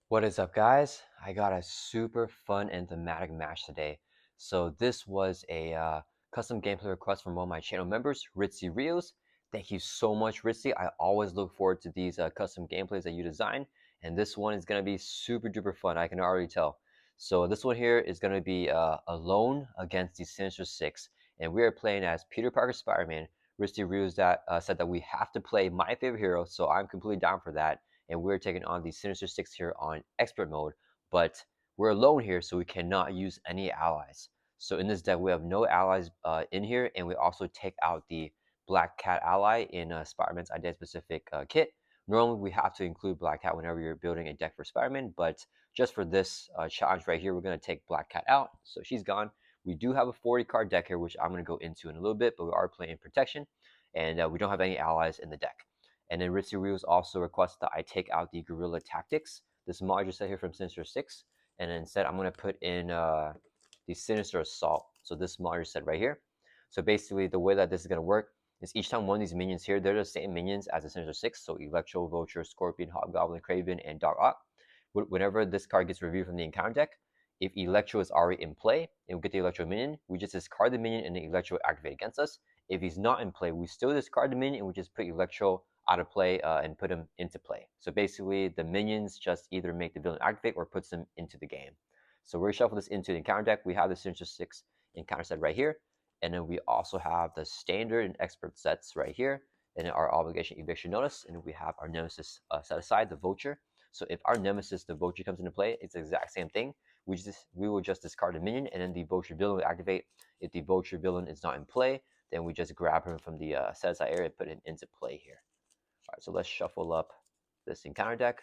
What is up, guys? I got a super fun and thematic match today. So this was a custom gameplay request from one of my channel members, Ritzy Rios. Thank you so much, Ritzy. I always look forward to these custom gameplays that you design, and this one is gonna be super duper fun. I can already tell. So this one here is gonna be alone against the Sinister Six, and we are playing as Peter Parker Spider-Man. Ritzy Rios said that we have to play my favorite hero, so I'm completely down for that, and we're taking on the Sinister Six here on expert mode, but we're alone here, so we cannot use any allies. So in this deck, we have no allies in here, and we also take out the Black Cat ally in Spider-Man's identity-specific kit. Normally, we have to include Black Cat whenever you're building a deck for Spider-Man, but just for this challenge right here, we're going to take Black Cat out, so she's gone. We do have a 40-card deck here, which I'm going to go into in a little bit, but we are playing Protection, and we don't have any allies in the deck. And then Ritzy Rios also requests that I take out the Guerrilla Tactics, this module set here from Sinister 6, and instead I'm going to put in the Sinister Assault. So this module set right here. So basically the way that this is going to work is each time one of these minions here, they're the same minions as the Sinister 6, so Electro, Vulture, Scorpion, Hobgoblin, Kraven, and Doc Ock. Whenever this card gets reviewed from the encounter deck, if Electro is already in play and we get the Electro minion, we just discard the minion and the Electro activate against us. If he's not in play, we still discard the minion and we just put Electro out of play and put him into play. So basically, the minions just either make the villain activate or puts them into the game. So we're going to shuffle this into the encounter deck. We have the Sinister 6 encounter set right here. And then we also have the standard and expert sets right here. And our obligation eviction notice. And we have our nemesis set aside, the Vulture. So if our nemesis, the Vulture, comes into play, it's the exact same thing. We will just discard a minion, and then the Vulture villain will activate. If the Vulture villain is not in play, then we just grab him from the set aside area and put him into play here. All right, so let's shuffle up this encounter deck.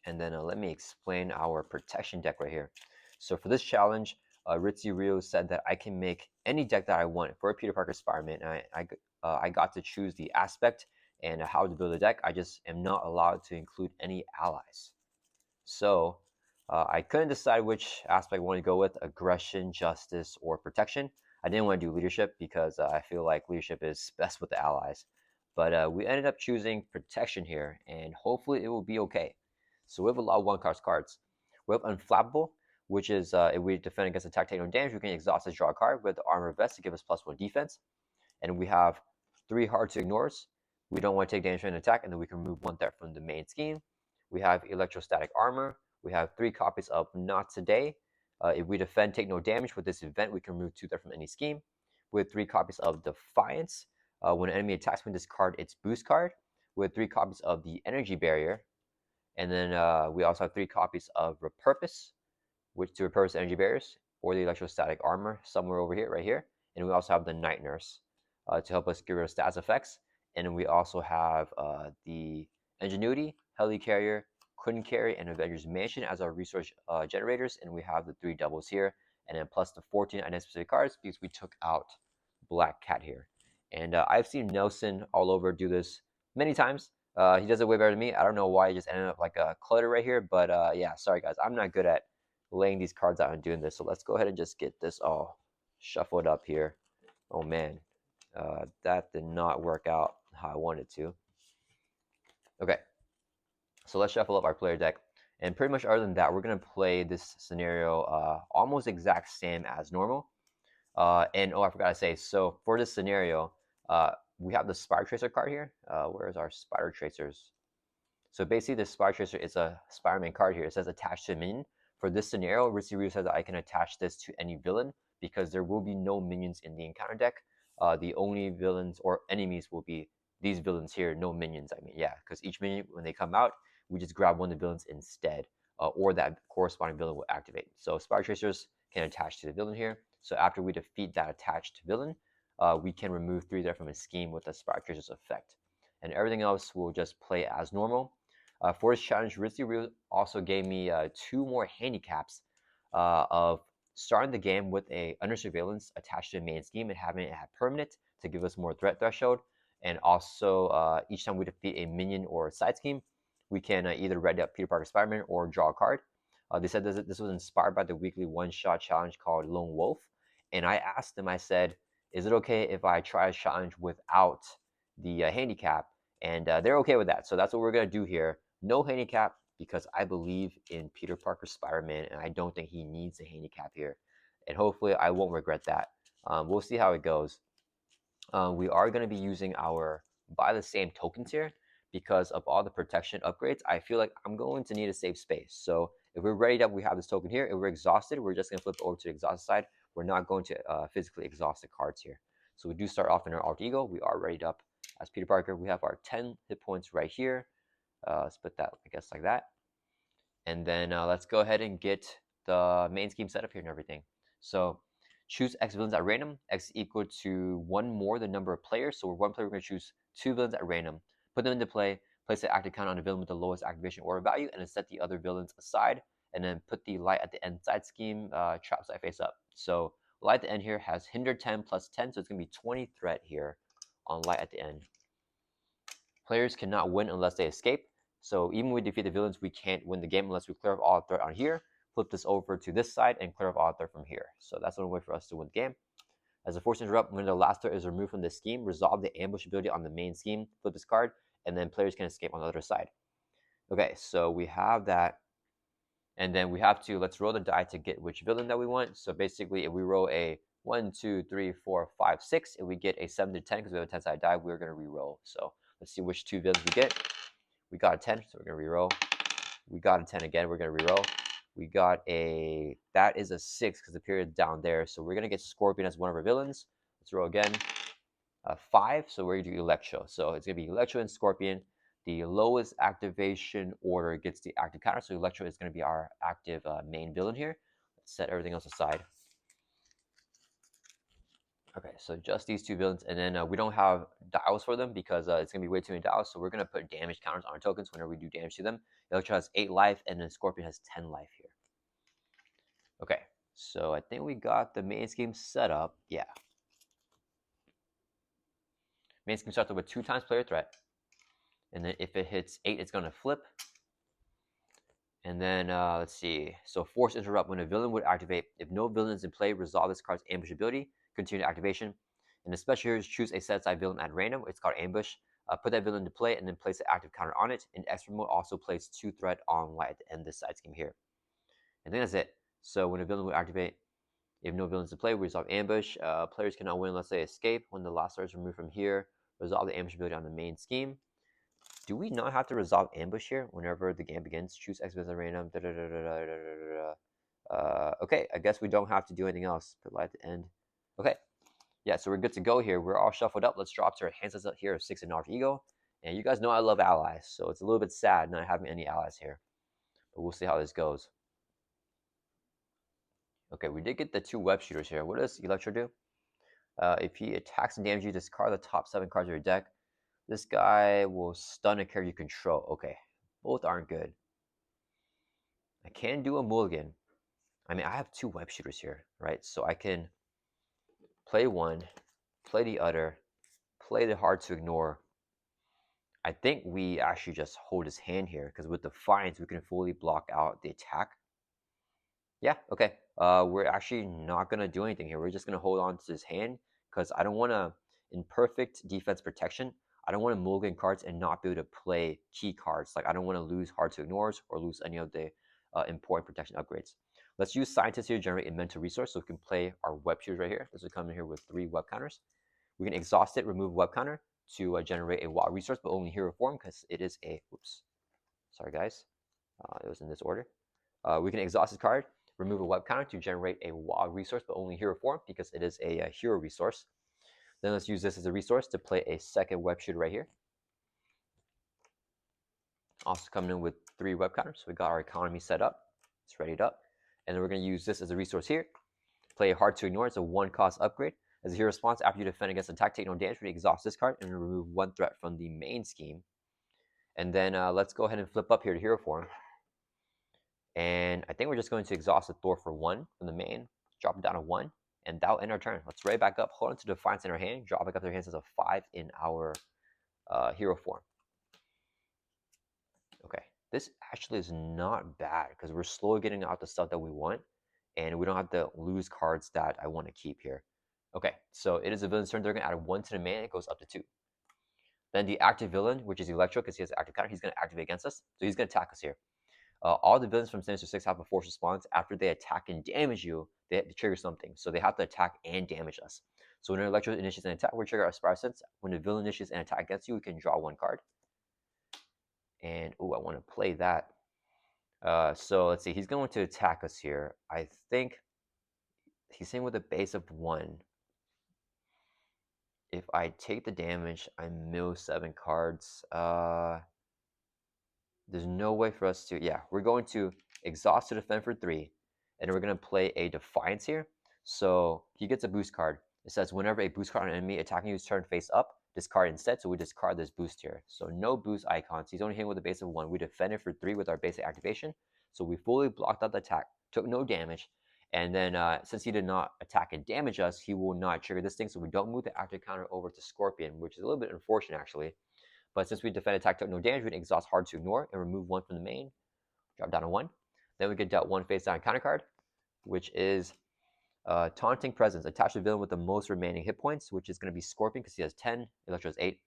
And then let me explain our protection deck right here. So for this challenge, Ritzy Rios said that I can make any deck that I want for a Peter Parker Spider-Man. I got to choose the aspect and how to build a deck. I just am not allowed to include any allies. So I couldn't decide which aspect I wanted to go with, aggression, justice, or protection. I didn't want to do leadership because I feel like leadership is best with the allies. But we ended up choosing protection here, and hopefully it will be okay. So we have a lot of one-cost cards. We have Unflappable, which is if we defend against attack, take no damage, we can exhaust this, draw a card with the Armor Vest to give us +1 defense. And we have 3 hard to ignores. We don't want to take damage from an attack, and then we can remove 1 threat from the main scheme. We have Electrostatic Armor. We have 3 copies of Not Today. If we defend, take no damage with this event, we can remove 2 threat from any scheme. With 3 copies of Defiance. When an enemy attacks, we discard its boost card. With 3 copies of the Energy Barrier. And then we also have 3 copies of Repurpose, which to repurpose energy barriers, or the Electrostatic Armor somewhere over here, right here. And we also have the Night Nurse to help us get rid of stats effects. And then we also have the Ingenuity, Helicarrier, Couldn't Carry, and Avengers Mansion as our resource generators. And we have the 3 doubles here, and then plus the 14 identity-specific cards because we took out Black Cat here. And I've seen Nelson all over do this many times. He does it way better than me. I don't know why he just ended up like a clutter right here, but yeah, sorry guys, I'm not good at laying these cards out and doing this. So let's go ahead and just get this all shuffled up here. Oh man, that did not work out how I wanted to. Okay, so let's shuffle up our player deck. And pretty much other than that, we're going to play this scenario almost exact same as normal. And oh, I forgot to say, so for this scenario, we have the Spider Tracer card here. Where's our Spider Tracers? So basically, the Spider Tracer is a Spider-Man card here. It says attached to a minion. For this scenario, Ritzy Rios says that I can attach this to any villain because there will be no minions in the encounter deck. The only villains or enemies will be these villains here, no minions. I mean, yeah, because each minion, when they come out, we just grab one of the villains instead, or that corresponding villain will activate. So Spider Tracers can attach to the villain here. So after we defeat that attached villain, we can remove 3 there from a scheme with the Spider Tracers effect. And everything else will just play as normal. For this challenge, Ritzy Rios also gave me 2 more handicaps of starting the game with a under surveillance attached to the main scheme and having it at permanent to give us more threat threshold. And also, each time we defeat a minion or a side scheme, we can either ready up Peter Parker Spider-Man or draw a card. They said this was inspired by the weekly one-shot challenge called Lone Wolf. And I asked them, I said, is it okay if I try a challenge without the handicap? And they're okay with that. So that's what we're going to do here. No handicap, because I believe in Peter Parker Spider-Man, and I don't think he needs a handicap here. And hopefully I won't regret that. We'll see how it goes. We are going to be using our buy the same tokens here because of all the protection upgrades. I feel like I'm going to need to save space. So if we're ready up, we have this token here. If we're exhausted, we're just going to flip over to the exhausted side. We're not going to physically exhaust the cards here. So we do start off in our alter ego. We are ready up as Peter Parker. We have our 10 hit points right here. Let's put that, I guess, like that. And then let's go ahead and get the main scheme set up here and everything. So choose X villains at random. X equal to one more the number of players. So we're one player, we're going to choose 2 villains at random. Put them into play. Place the active count on the villain with the lowest activation order value, and then set the other villains aside. And then put the light at the end side scheme trap side face up. So light at the end here has hinder 10 plus 10, so it's going to be 20 threat here on light at the end. Players cannot win unless they escape. So even when we defeat the villains, we can't win the game unless we clear off all threat on here, flip this over to this side, and clear off all threat from here. So that's one way for us to win the game. As a force interrupt, when the last threat is removed from the scheme, resolve the ambush ability on the main scheme, flip this card, and then players can escape on the other side. Okay, so we have that. And then we have to, let's roll the die to get which villain that we want. So basically, if we roll a 1, 2, 3, 4, 5, 6, if we get a 7 to 10, because we have a 10-sided die, we're going to re-roll. So let's see which 2 villains we get. We got a 10, so we're going to re-roll. We got a 10 again, we're going to re-roll. We got a, that is a 6 because the period's down there. So we're going to get Scorpion as one of our villains. Let's roll again. 5, so we're going to do Electro. So it's going to be Electro and Scorpion. The lowest activation order gets the active counter. So Electro is going to be our active main villain here. Let's set everything else aside. Okay, so just these 2 villains, and then we don't have dials for them because it's going to be way too many dials, so we're going to put damage counters on our tokens whenever we do damage to them. Electro has 8 life, and then Scorpion has 10 life here. Okay, so I think we got the main scheme set up. Yeah. Main scheme starts with 2 times player threat, and then if it hits 8, it's going to flip. And then, let's see. So force interrupt when a villain would activate. If no villain is in play, resolve this card's ambush ability. Continue activation. And the special here is choose a set aside villain at random. It's called ambush. Put that villain into play and then place the active counter on it. And expert mode also plays 2 threat on light at the end of this side scheme here. And then that's it. So when a villain would activate, if no villains in play, we resolve ambush. Players cannot win unless they escape. When the last star is removed from here, resolve the ambush ability on the main scheme. Do we not have to resolve ambush here whenever the game begins? Choose X villains at random. Okay, I guess we don't have to do anything else. Put light at the end. Okay, yeah, so we're good to go here. We're all shuffled up. Let's drop to our hand sets up here of 6 in alter ego. And you guys know I love allies, so it's a little bit sad not having any allies here. But we'll see how this goes. Okay, we did get the 2 web shooters here. What does Electro do? If he attacks and damages you, discard the top 7 cards of your deck. This guy will stun a character you control. Okay, both aren't good. I can do a mulligan. I mean, I have 2 web shooters here, right? So I can play one, play the other, play the hard to ignore. I think we actually just hold his hand here because with Defiance, we can fully block out the attack. Yeah, okay. We're actually not going to do anything here. We're just going to hold on to his hand because I don't want to, in perfect defense protection, I don't want to mulligan cards and not be able to play key cards. Like I don't want to lose hard to ignores or lose any of the important protection upgrades. Let's use Scientist here to generate a mental resource so we can play our web shooters right here. This will come in here with 3 web counters. We can exhaust it, remove web counter to generate a wild resource, but only hero form because it is a, oops, sorry guys, it was in this order. We can exhaust this card, remove a web counter to generate a wild resource, but only hero form because it is a hero resource. Then let's use this as a resource to play a second web shooter right here. Also coming in with 3 web counters. So we got our economy set up. It's readied up. And then we're going to use this as a resource here. Play a hard to ignore. It's a 1-cost upgrade. As a hero response, after you defend against attack, take no damage. We exhaust this card and remove 1 threat from the main scheme. And then let's go ahead and flip up here to hero form. And I think we're just going to exhaust the Thor for 1 from the main. Drop it down to 1. And that'll end our turn. Let's raid back up, hold on to Defiance in our hand, drop back up their hands as a 5 in our hero form. Okay, this actually is not bad because we're slowly getting out the stuff that we want, and we don't have to lose cards that I want to keep here. Okay, so it is a villain's turn. They're going to add 1 to the man. It goes up to 2. Then the active villain, which is Electro, because he has an active counter, he's going to activate against us. So he's going to attack us here. All the villains from Sinister 6 have a force response. After they attack and damage you, they trigger something. So they have to attack and damage us. So when Electro initiates an attack, we trigger our Spiral Sense. When the villain initiates an attack against you, we can draw one card. And, oh, I want to play that. So let's see. He's going to attack us here. I think he's saying with a base of 1. If I take the damage, I mill 7 cards. There's no way for us to, yeah, we're going to exhaust to defend for 3, and we're going to play a Defiance here. So he gets a boost card. It says whenever a boost card on an enemy attacking you is turned face up, discard instead. So we discard this boost here. So no boost icons. He's only hitting with a base of 1. We defended for 3 with our basic activation. So we fully blocked out the attack, took no damage. And then since he did not attack and damage us, he will not trigger this thing. So we don't move the active counter over to Scorpion, which is a little bit unfortunate actually. But since we defend attack, took no damage, we can exhaust hard to ignore and remove 1 from the main. Drop down to 1. Then we get dealt 1 face down counter card, which is Taunting Presence. Attach the villain with the most remaining hit points, which is going to be Scorpion because he has 10. Electro has 8.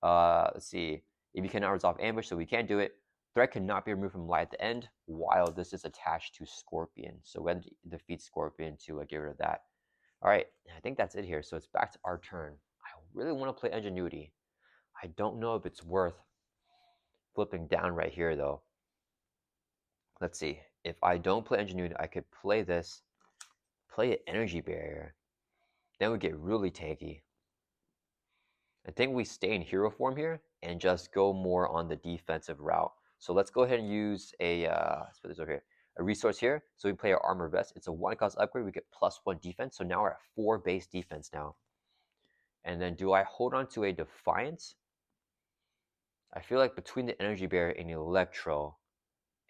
Let's see. If you cannot resolve ambush, so we can't do it. Threat cannot be removed from light at the end, while this is attached to Scorpion. So we have to defeat Scorpion to get rid of that. All right, I think that's it here. So it's back to our turn. I really want to play Ingenuity. I don't know if it's worth flipping down right here, though. Let's see. If I don't play Ingenuity, I could play this, play an Energy Barrier. Then we get really tanky. I think we stay in hero form here and just go more on the defensive route. So let's go ahead and use a, let's put this over here, a resource here. So we play our Armor Vest. It's a 1-cost upgrade. We get +1 defense. So now we're at 4 base defense now. And then do I hold on to a Defiance? I feel like between the Energy Barrier and Electro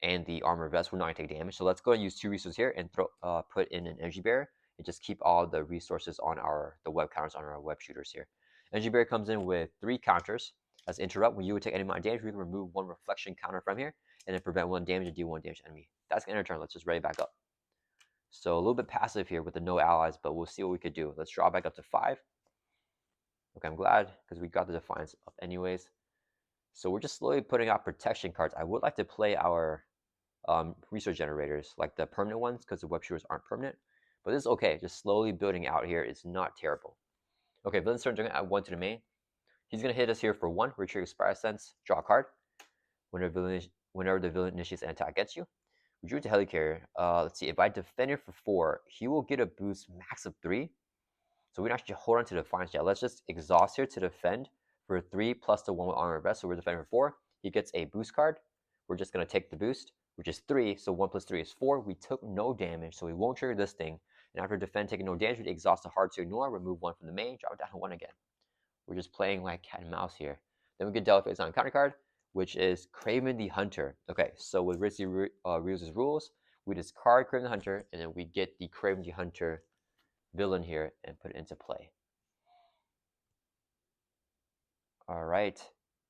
and the Armor Vest, we're not going to take damage. So let's go and use 2 resources here and put in an Energy Barrier and just keep all the resources on the web counters on our web shooters here. Energy Barrier comes in with 3 counters. As interrupt, when you would take any amount of damage, we can remove 1 reflection counter from here and then prevent 1 damage and deal 1 damage to enemy. That's going to end our turn. Let's just ready back up. So a little bit passive here with the no allies, but we'll see what we could do. Let's draw back up to 5. Okay, I'm glad because we got the Defiance up anyways. So we're just slowly putting out protection cards. I would like to play our resource generators, like the permanent ones, because the web shooters aren't permanent. But this is okay. Just slowly building out here is not terrible. Okay, villain's turn, going to add 1 to the main. He's going to hit us here for 1. We trigger Spiral Sense, draw a card. Whenever the villain initiates an attack against you, we drew to Helicarrier. Let's see, if I defend it for 4, he will get a boost max of 3. So we don't actually hold on to Defiance yet. Let's just exhaust here to defend for 3 plus the 1 with Armor Vest. So we're defending for 4. He gets a boost card. We're just going to take the boost, which is 3. So 1 plus 3 is 4. We took no damage, so we won't trigger this thing. And after defend, taking no damage, we exhaust the hard to ignore, remove 1 from the main, drop it down to 1 again. We're just playing like cat and mouse here. Then we get dealt face on counter card, which is Kraven the Hunter. Okay, so with Ritzy Rios' rules, we discard Kraven the Hunter, and then we get the Kraven the Hunter villain here and put it into play. All right,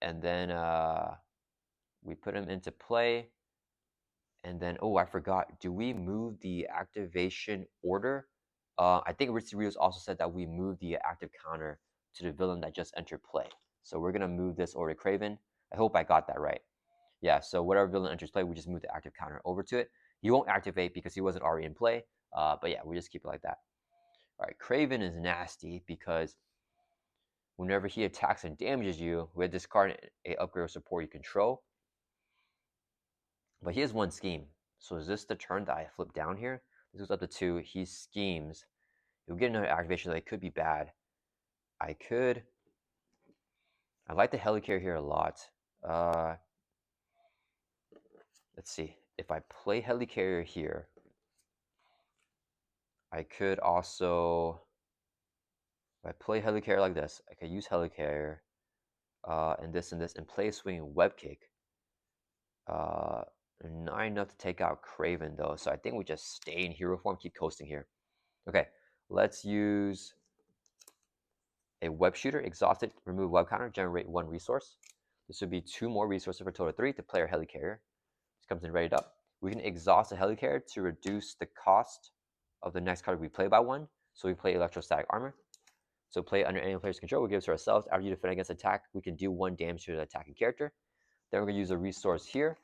and then we put him into play. And then, oh, I forgot. Do we move the activation order? I think Ritzy Rios also said that we move the active counter to the villain that just entered play. So we're going to move this over to Kraven. I hope I got that right. Yeah, so whatever villain enters play, we just move the active counter over to it. He won't activate because he wasn't already in play. But yeah, we just keep it like that. All right, Kraven is nasty because whenever he attacks and damages you, we discard a upgrade or support you control. But he has 1 scheme. So is this the turn that I flip down here? This goes up to 2. He schemes. He'll get another activation that could be bad. I like the Helicarrier here a lot. Let's see. If I play Helicarrier here, I could also, if I play Helicarrier like this, I could use Helicarrier and this, and play a swinging web kick. Not enough to take out Kraven though, so I think we just stay in hero form, keep coasting here. Okay, let's use a web shooter, exhaust it, remove web counter, generate 1 resource. This would be 2 more resources for a total of 3 to play our Helicarrier. This comes in ready up. We can exhaust a Helicarrier to reduce the cost of the next card we play by 1. So we play Electrostatic Armor. So play under any player's control, we give it to ourselves. After you defend against attack, we can do 1 damage to the attacking character. Then we're going to use a resource here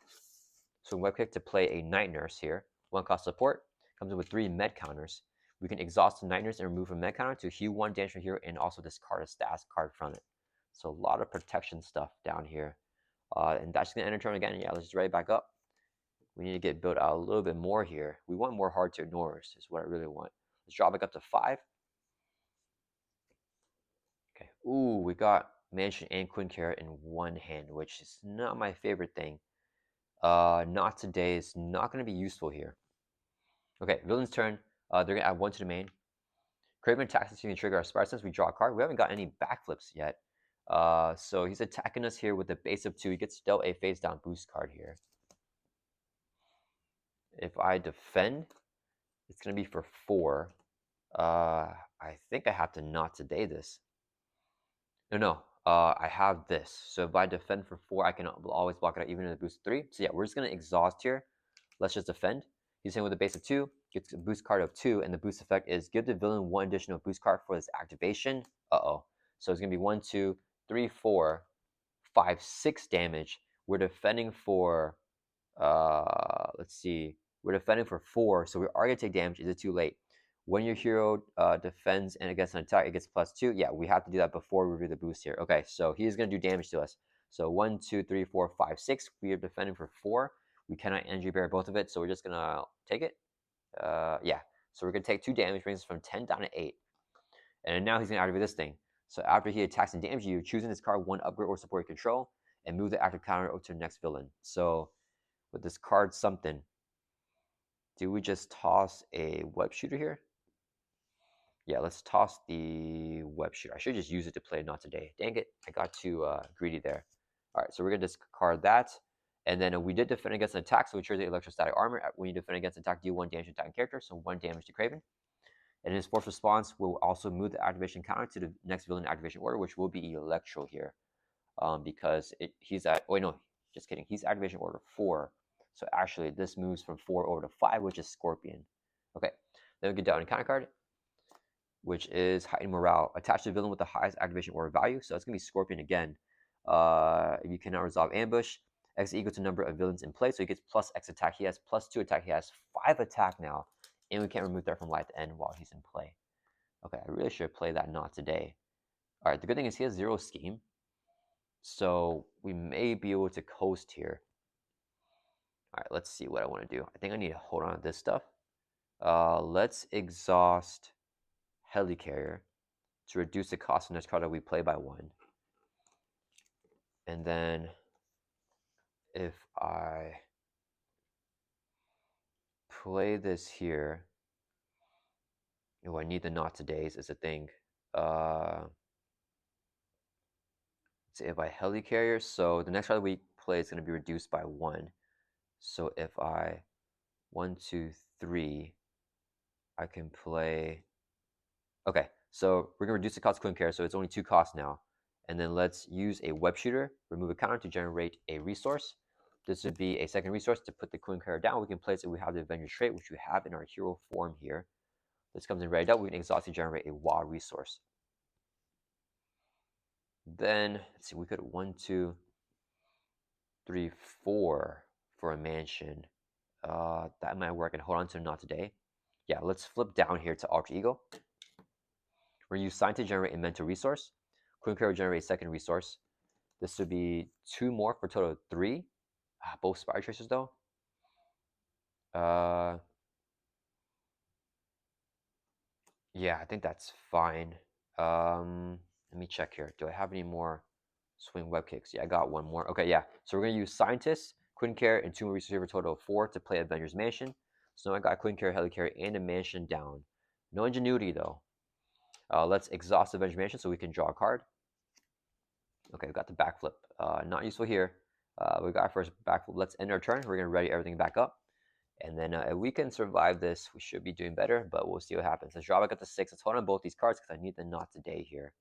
Swing web kick to play a Night Nurse here. 1 cost support. Comes in with 3 med counters. We can exhaust the Night Nurse and remove a med counter to heal 1 damage from here and also discard a status card from it. So a lot of protection stuff down here. And that's going to end our turn again. Yeah, let's just ready back up. We need to get built out a little bit more here. We want more hard to ignores is what I really want. Let's drop back up to 5. Okay. Ooh, we got Mansion and Quinn Carrot in one hand, which is not my favorite thing. Not today. It's not going to be useful here. Okay, villain's turn. They're going to add 1 to the main. Craven attacks us. You can trigger our Spire Sense. We draw a card. We haven't got any backflips yet. So he's attacking us here with a base of 2. He gets dealt a face down boost card here. If I defend, it's going to be for 4. I think I have to not today this. No. I have this. So if I defend for 4, I can always block it out even in the boost 3. So yeah, we're just going to exhaust here. Let's just defend. He's in with a base of 2, gets a boost card of 2, and the boost effect is give the villain 1 additional boost card for this activation. So it's going to be 1, 2, 3, 4, 5, 6 damage. We're defending for, let's see, we're defending for 4, so we are going to take damage. Is it too late? When your hero defends and against an attack, it gets +2. Yeah, we have to do that before we review the boost here. Okay, so he is going to do damage to us. So 1, 2, 3, 4, 5, 6. We are defending for 4. We cannot energy bear both of it, so we're just going to take it. Yeah, so we're going to take 2 damage, brings us from 10 down to 8. And now he's going to activate this thing. So after he attacks and damages you, choosing this card 1 upgrade or support your control, and move the active counter to the next villain. So with this card something, do we just toss a web shooter here? Yeah, let's toss the web shooter. I should just use it to play Not Today. Dang it, I got too greedy there. All right, so we're going to discard that. And then we did defend against an attack, so we chose the electrostatic armor. When you defend against an attack, deal 1 damage to attacking character, so 1 damage to Craven. And his force response will also move the activation counter to the next villain activation order, which will be Electro here. Because he's at, wait, no, just kidding. He's activation order 4. So actually, this moves from 4 over to 5, which is Scorpion. Okay, then we get down to counter card, which is Heightened Morale. Attach the villain with the highest activation order value, so it's going to be Scorpion again. If you cannot resolve ambush, X equal to number of villains in play, so he gets plus X attack. He has plus 2 attack. He has 5 attack now, and we can't remove that from life to end while he's in play. Okay, I really should play that Not Today. All right, the good thing is he has 0 scheme, so we may be able to coast here. All right, let's see what I want to do. I think I need to hold on to this stuff. Let's exhaust Helicarrier to reduce the cost of the next card that we play by 1. And then if I play this here, oh, I need the Not Todays is a thing. So if I Helicarrier, so the next card that we play is going to be reduced by 1. So if I 1, 2, 3, I can play. Okay, so we're going to reduce the cost of Quinn Carrot, so it's only 2 costs now. And then let's use a web shooter, remove a counter to generate a resource. This would be a second resource to put the Quinn Carrot down. We can place it. We have the Avengers trait, which we have in our hero form here. This comes in ready up. We can exhaust to generate a WA resource. Then, let's see, we could 1, 2, 3, 4 for a mansion. That might work. And hold on to Not Today. Yeah, let's flip down here to Alter Ego. We're going to use Sign to generate a mental resource. Quinn Carrot generate a second resource. This would be 2 more for a total of 3. Both Spire Tracers though. Yeah, I think that's fine. Let me check here. Do I have any more swing web kicks? Yeah, I got 1 more. Okay, yeah. So we're gonna use Scientist, Quinn Carrot, and 2 more resources for a total of 4 to play Avengers Mansion. So now I got Quinn Carrot, Helicarrier, and a Mansion down. No Ingenuity though. Let's exhaust Avengers Mansion so we can draw a card. Okay, we got the backflip. Not useful here. We got our first backflip. Let's end our turn. We're gonna ready everything back up. And then if we can survive this, we should be doing better, but we'll see what happens. Let's draw back up to 6. Let's hold on both these cards because I need the Not Today here.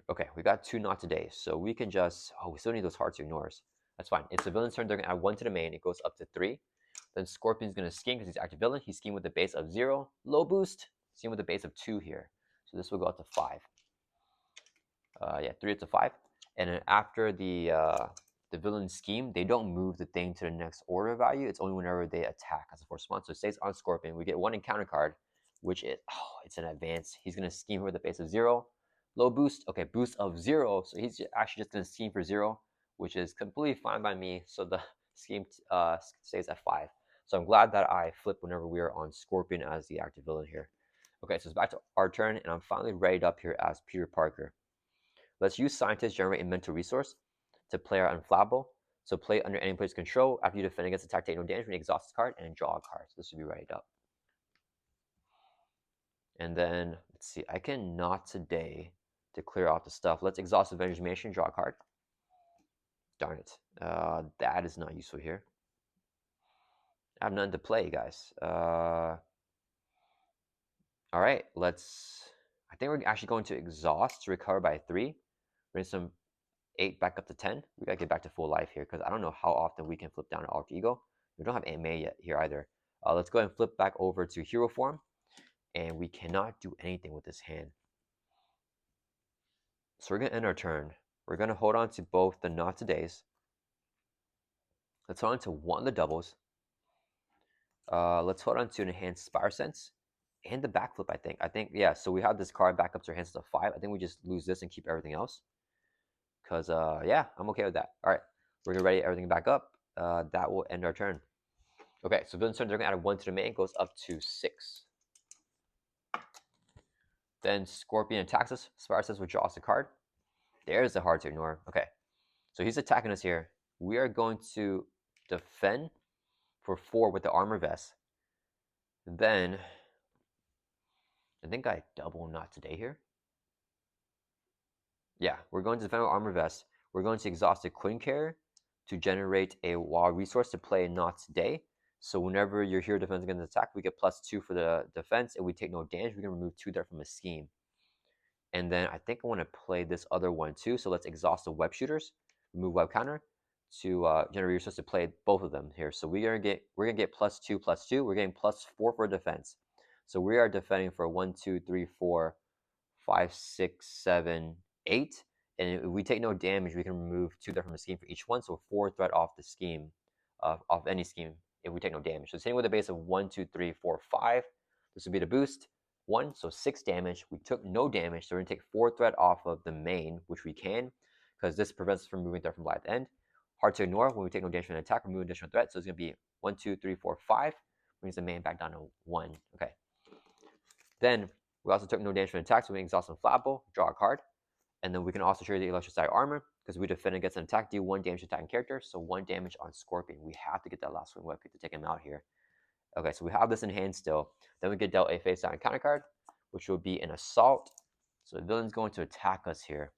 Okay, we got 2 Not Today. So we can just, we still need those hard to ignores. That's fine. It's the villain's turn. They're going to add 1 to the main. It goes up to 3. Then Scorpion's going to scheme because he's active villain. He's scheme with a base of 0. Low boost. Scheme with a base of 2 here. So this will go up to 5. Yeah, 3 up to 5. And then after the villain scheme, they don't move the thing to the next order value. It's only whenever they attack as a force response. So it stays on Scorpion. We get one encounter card, which is, oh, it's an advance. He's going to scheme with a base of 0. Low boost. Okay, boost of 0. So he's actually just going to scheme for 0, which is completely fine by me. So the scheme stays at 5. So I'm glad that I flip whenever we are on Scorpion as the active villain here. Okay, so it's back to our turn, and I'm finally readied up here as Peter Parker. Let's use Scientist generate a mental resource to play our Unflappable. So play under any player's control. After you defend against attack, take no damage when you exhaust this card and draw a card. So this should be readied up. And then, let's see, I can not today to clear off the stuff. Let's exhaust Avengers Mansion, draw a card. Darn it. That is not useful here. I have none to play, guys. All right, I think we're actually going to exhaust to recover by 3. Bring some 8 back up to 10. We gotta get back to full life here because I don't know how often we can flip down to Alter Ego. We don't have AMA yet here either. Let's go ahead and flip back over to Hero Form, and we cannot do anything with this hand. So we're gonna end our turn. We're gonna hold on to both the Not Todays. Let's hold on to one of the doubles. Let's hold on to an Enhanced Spire Sense and the backflip. I think yeah. So we have this card back up to our hands to 5. I think we just lose this and keep everything else. Because, yeah, I'm okay with that. All right, we're going to ready everything back up. That will end our turn. Okay, so villain's turn, they're going to add 1 to the main, goes up to 6. Then Scorpion attacks us. Spire says withdraws a card. There's the hard to ignore. Okay, so he's attacking us here. We are going to defend for 4 with the armor vest. Then, I think I double Not Today here. Yeah, we're going to defend with armor vest. We're going to exhaust a Quinn carrier to generate a wild resource to play Not Today. So whenever your hero defends against an attack, we get +2 for the defense, and we take no damage. We can remove 2 there from a scheme. And then I think I want to play this other one too. So let's exhaust the web shooters, remove web counter to generate resource to play both of them here. So we're gonna get +2/+2. We're getting +4 for defense. So we are defending for 1, 2, 3, 4, 5, 6, 7, 8. And if we take no damage, we can remove 2 there from the scheme for each one. So 4 threat off the scheme, off any scheme if we take no damage. So it's hitting with a base of 1, 2, 3, 4, 5. This would be the boost. 1, so 6 damage. We took no damage, so we're going to take 4 threat off of the main, which we can, because this prevents us from moving threat from light to end. Hard to ignore when we take no damage from an attack, remove additional threat. So it's going to be 1, 2, 3, 4, 5. Brings the main back down to 1. Okay. Then we also took no damage from an attack, so we can exhaust Unflappable, draw a card. And then we can also trigger the electrostatic armor because we defend against an attack, do 1 damage to attacking character, so 1 damage on Scorpion. We have to get that last swing web kick to take him out here. Okay, so we have this in hand still. Then we get dealt a face down counter card, which will be an assault. So the villain's going to attack us here.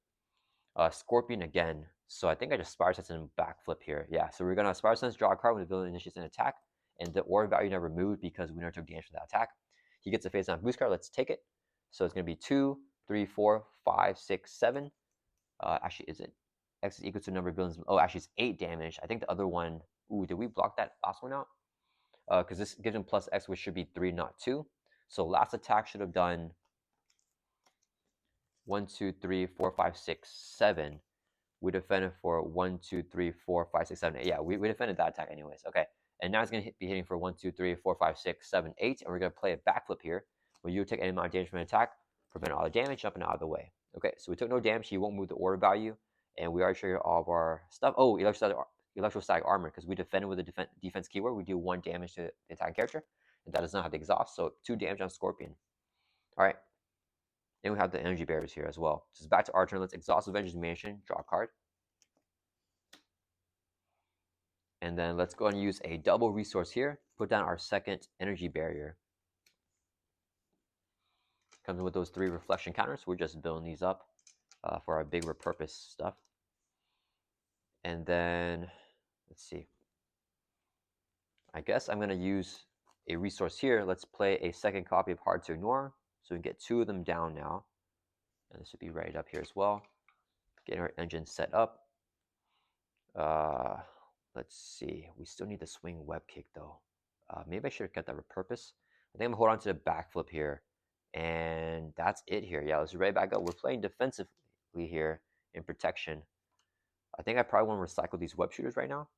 Scorpion again. So I think I just Spire Sense and backflip here. Yeah, so we're going to Spire Sense, draw a card when the villain initiates an attack, and the aura value never moved because we never took damage for that attack. He gets a face down boost card. Let's take it. So it's going to be 2, 3, 4, 5, 6, 7. Actually, is it X is equal to the number of villains? Oh, actually, it's 8 damage. I think the other one. Ooh, did we block that last one out? Because this gives him plus X, which should be 3, not 2. So last attack should have done 1, 2, 3, 4, 5, 6, 7. We defended for 1, 2, 3, 4, 5, 6, 7, 8. Yeah, we defended that attack anyways. Okay, and now it's going to be hitting for 1, 2, 3, 4, 5, 6, 7, 8. And we're going to play a backflip here. When you take any amount of damage from an attack, prevent all the damage, jumping out of the way. Okay, so we took no damage. He won't move the order value. And we already triggered all of our stuff. Oh, electrostatic armor, because we defended with a defense keyword. We do 1 damage to the attacking character. And that does not have the exhaust, so 2 damage on Scorpion. All right. And we have the energy barriers here as well. So it's back to our turn. Let's exhaust Avengers Mansion, draw a card. And then let's go ahead and use a double resource here. Put down our second energy barrier. Comes with those 3 reflection counters. We're just building these up for our big repurpose stuff. And then, let's see. I guess I'm going to use a resource here. Let's play a second copy of Hard to Ignore. So we get 2 of them down now. And this should be right up here as well. Getting our engine set up. Let's see. We still need the swing web kick though. Maybe I should have kept that repurpose. I think I'm going to hold on to the backflip here. And that's it here. Yeah, let's right back up. We're playing defensively here in protection. I think I probably want to recycle these web shooters right now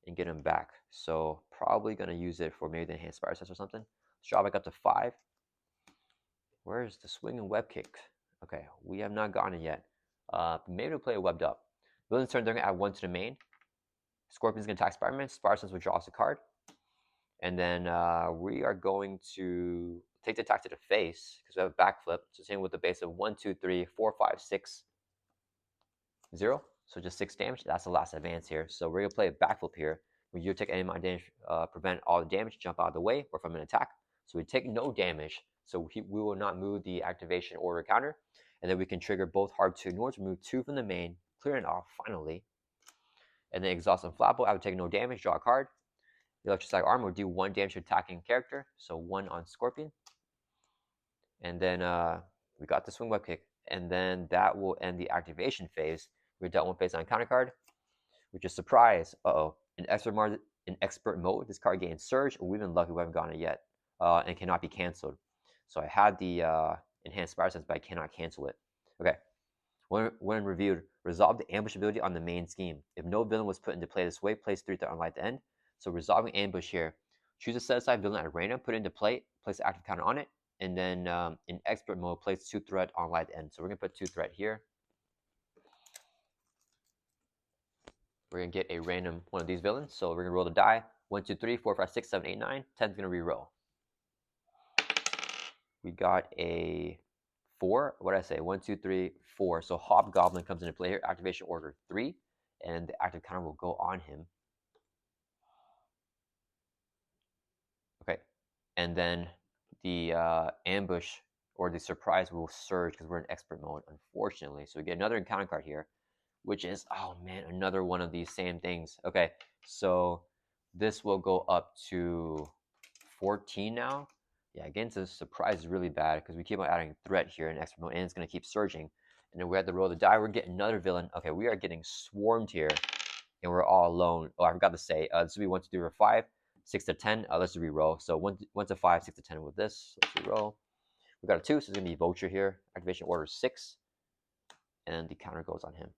and get them back. So probably going to use it for maybe the enhanced fire test or something. Let's draw back up to 5. Where's the swing and web kick? Okay, we have not gotten it yet. Maybe we'll play a webbed up. Villain's turn, they're going to add 1 to the main. Scorpion's going to attack Spider-Man. Spider-Sense withdraws a card. And then we are going to take the attack to the face because we have a backflip. So same with the base of 1, 2, 3, 4, 5, 6, 0. So just 6 damage. That's the last advance here. So we're going to play a backflip here. When you take any amount of damage, prevent all the damage, jump out of the way, or from an attack. So we take no damage. So we will not move the activation order counter. And then we can trigger both hard to ignore to remove 2 from the main, clearing it off finally. And then exhaust on Flapple. I would take no damage, draw a card. The electrostatic armor will do 1 damage to attacking character, so 1 on Scorpion. And then we got the swing web kick, and then that will end the activation phase. We dealt 1 phase on counter card, which is surprise. In expert mode, this card gains surge. We've been lucky we haven't gotten it yet, and cannot be canceled. So I had the enhanced fire sense, but I cannot cancel it. Okay. When reviewed, resolve the ambush ability on the main scheme. If no villain was put into play this way, place 3 threat on light at the end. So resolving ambush here. Choose a set aside villain at random, put it into play, place the active counter on it, and then in expert mode, place 2 threat on light at the end. So we're gonna put 2 threat here. We're gonna get a random one of these villains. So we're gonna roll the die. 1, 2, 3, 4, 5, 6, 7, 8, 9. 10's gonna re-roll. We got a 4. What did I say? 1, 2, 3, 4. So Hobgoblin comes into play here. Activation order 3, and the active counter will go on him. Okay, and then the ambush or the surprise will surge because we're in expert mode, unfortunately. So we get another encounter card here, which is, oh man, another one of these same things. Okay, so this will go up to 14 now. Yeah, against the surprise is really bad because we keep on adding threat here in expert mode, and it's going to keep surging. And then we have to roll the die. We're getting another villain. Okay, we are getting swarmed here, and we're all alone. Oh, I forgot to say, this will be 1, 2, 3, or 5. 6 to 10. Let's re-roll. So 1 to 5, 6 to 10 with this. Let's re-roll. We got a 2, so it's gonna be Vulture here. Activation order 6, and then the counter goes on him.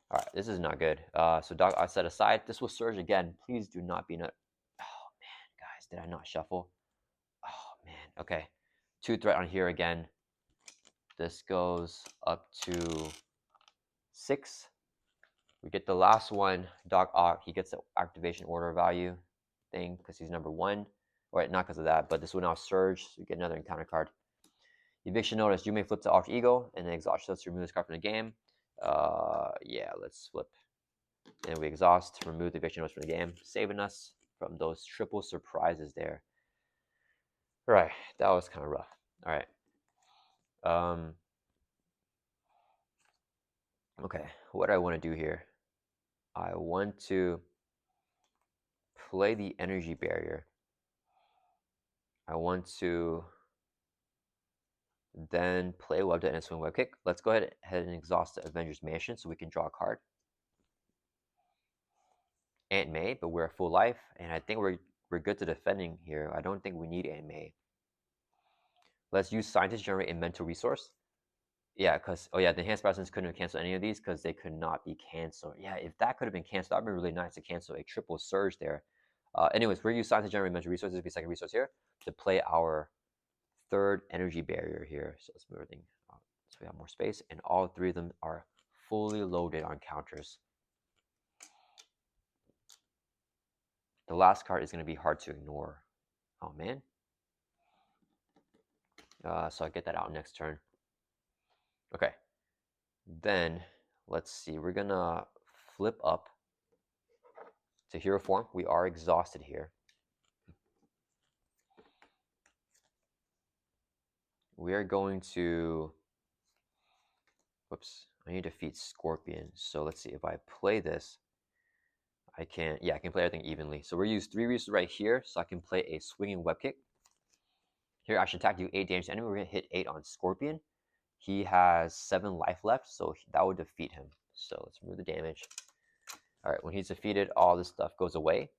All right, this is not good. So Dog I set aside. This will surge again. Please do not be nut. Oh man, guys, did I not shuffle? Oh man. Okay, 2 threat on here again. This goes up to 6. We get the last one. Doc Ock. He gets the activation order value thing because he's number 1, or not because of that, but this will now surge, so you get another encounter card. Eviction notice. You may flip to Alter Ego and then exhaust us to remove this card from the game. Yeah, let's flip, and we exhaust to remove the eviction notice from the game, saving us from those triple surprises there. All right, that was kind of rough. All right, okay, what do I want to do here? I want to play the energy barrier. I want to then play web and swing web kick. Let's go ahead and exhaust the Avengers Mansion so we can draw a card. Aunt May, but we're at full life, and I think we're good to defending here. I don't think we need Aunt May. Let's use Scientist generate a mental resource. Yeah, because the enhanced presence couldn't have canceled any of these because they could not be canceled. Yeah, if that could have been canceled, that'd be really nice to cancel a triple surge there. Anyways, we're using Scientist generate mental resources. This would be second resource here to play our 3rd energy barrier here. So let's move everything so we have more space, and all 3 of them are fully loaded on counters. The last card is going to be hard to ignore. Oh man. So I get that out next turn. Okay. Then let's see. We're gonna flip up to hero form. We are exhausted here. We are going to. Whoops. I need to defeat Scorpion. So let's see if I play this. I can play everything evenly. So we're gonna use 3 resources right here, so I can play a swinging web kick. Here I should attack, do 8 damage to enemy. We're gonna hit 8 on Scorpion. He has 7 life left, so that would defeat him. So let's remove the damage. All right, when he's defeated, all this stuff goes away,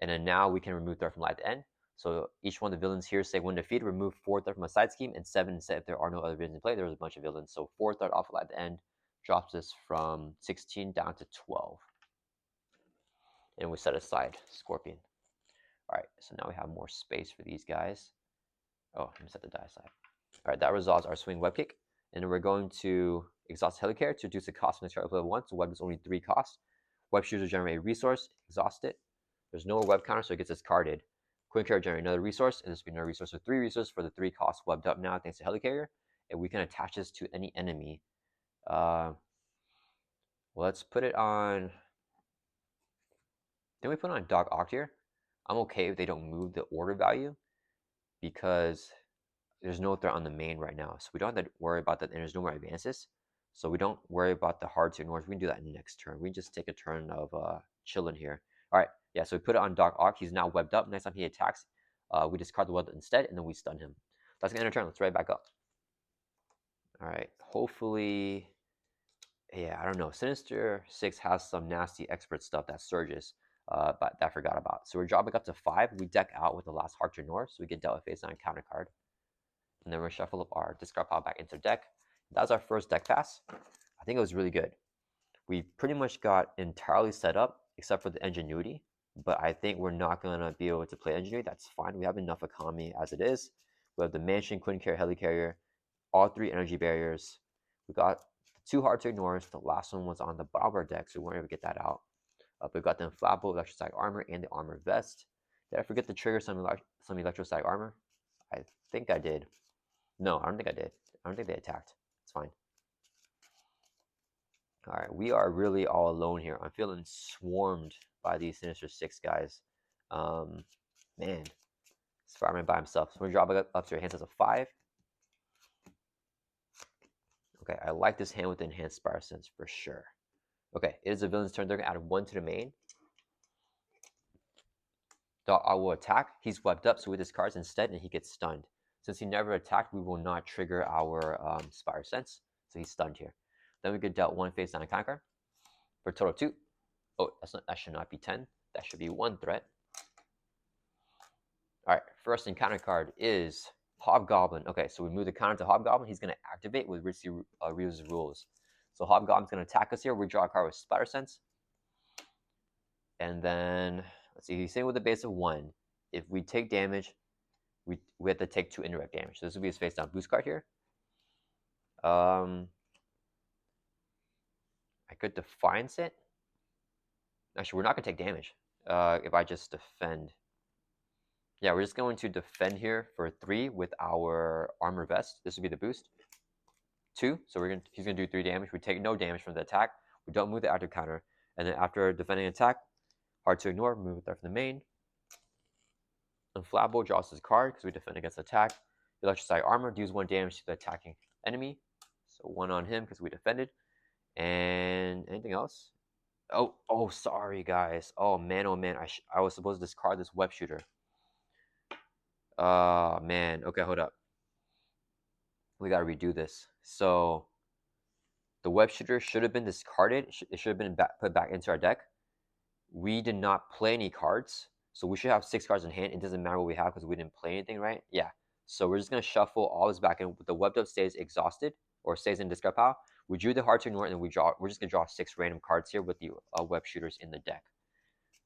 and then now we can remove threat from light to end. So each one of the villains here say when defeated, remove 4 threat from a side scheme, and 7 instead if there are no other villains in play. There's a bunch of villains, so 4 threat off light to end. drops this from 16 down to 12. And we set aside Scorpion. All right, so now we have more space for these guys. Oh, let me set the die aside. All right, that resolves our swing web kick. And then we're going to exhaust Helicarrier to reduce the cost from the start of level 1. So web is only 3 cost. Web shooter generate a resource, exhaust it. There's no web counter, so it gets discarded. Quick Carrier generate another resource, and this will be another resource. So 3 resources for the 3 costs webbed up now thanks to Helicarrier. And we can attach this to any enemy. Let's put it on. Then we put it on Dog Oct here. I'm okay if they don't move the order value because there's no threat on the main right now. So we don't have to worry about that, and there's no more advances. So we don't worry about the hard to ignore. We can do that next turn. We can just take a turn of chilling here. All right, yeah, so we put it on Dog Oct. He's now webbed up. Next time he attacks, we discard the web instead, and then we stun him. That's going to end our turn. Let's right back up. All right, hopefully, yeah, I don't know. Sinister 6 has some nasty expert stuff that surges, but that I forgot about. So we're dropping up to 5. We deck out with the last Heart to Ignore, so we get dealt with face on counter card. And then we're shuffle up our discard pile back into the deck. That was our first deck pass. I think it was really good. We pretty much got entirely set up except for the Ingenuity, but I think we're not going to be able to play Ingenuity. That's fine. We have enough economy as it is. We have the Mansion, Quinn Carrier, Helicarrier, all 3 energy barriers. We got 2 hard to ignore. The last one was on the bottom of our deck, so we weren't able to get that out. We got the Inflammable Electrostatic Armor and the Armor Vest. Did I forget to trigger some Electrostatic Armor? I think I did. No, I don't think I did. I don't think they attacked. It's fine. All right, we are really all alone here. I'm feeling swarmed by these Sinister 6 guys. Man, it's fireman by himself. So we're dropping up to your hands as a 5. Okay, I like this hand with the Enhanced Spire Sense for sure. Okay, it is a villain's turn. They're going to add 1 to the main. I will attack. He's webbed up, so we discard instead, and he gets stunned. Since he never attacked, we will not trigger our Spire Sense, so he's stunned here. Then we get dealt 1 face down a counter card for a total of 2. Oh, that should not be 10. That should be 1 threat. All right, first encounter card is Hobgoblin. Okay, so we move the counter to Hobgoblin. He's going to activate with Ryu's rules. So Hobgoblin's going to attack us here. We draw a card with Spider Sense. And then, let's see, he's saying with a base of 1. If we take damage, we have to take 2 indirect damage. So this will be his face down boost card here. I could Defiance it. Actually, we're not going to take damage if I just defend. Yeah, we're just going to defend here for 3 with our Armor Vest. This would be the boost. 2, so he's going to do 3 damage. We take no damage from the attack. We don't move the active counter. And then after defending attack, hard to ignore, move it there from the main. Inflammable draws his card because we defend against attack. Electrostatic Armor deals 1 damage to the attacking enemy. So 1 on him because we defended. And anything else? Oh, sorry guys. Oh man, I was supposed to discard this web shooter. Man. Okay, hold up. We gotta redo this. So the web shooter should have been discarded. It should have been put back into our deck. We did not play any cards, so we should have 6 cards in hand. It doesn't matter what we have because we didn't play anything, right? Yeah. So we're just gonna shuffle all this back in. The webbed up stays exhausted or stays in discard pile. We drew the hard to ignore, and then we're just gonna draw 6 random cards here with the web shooters in the deck.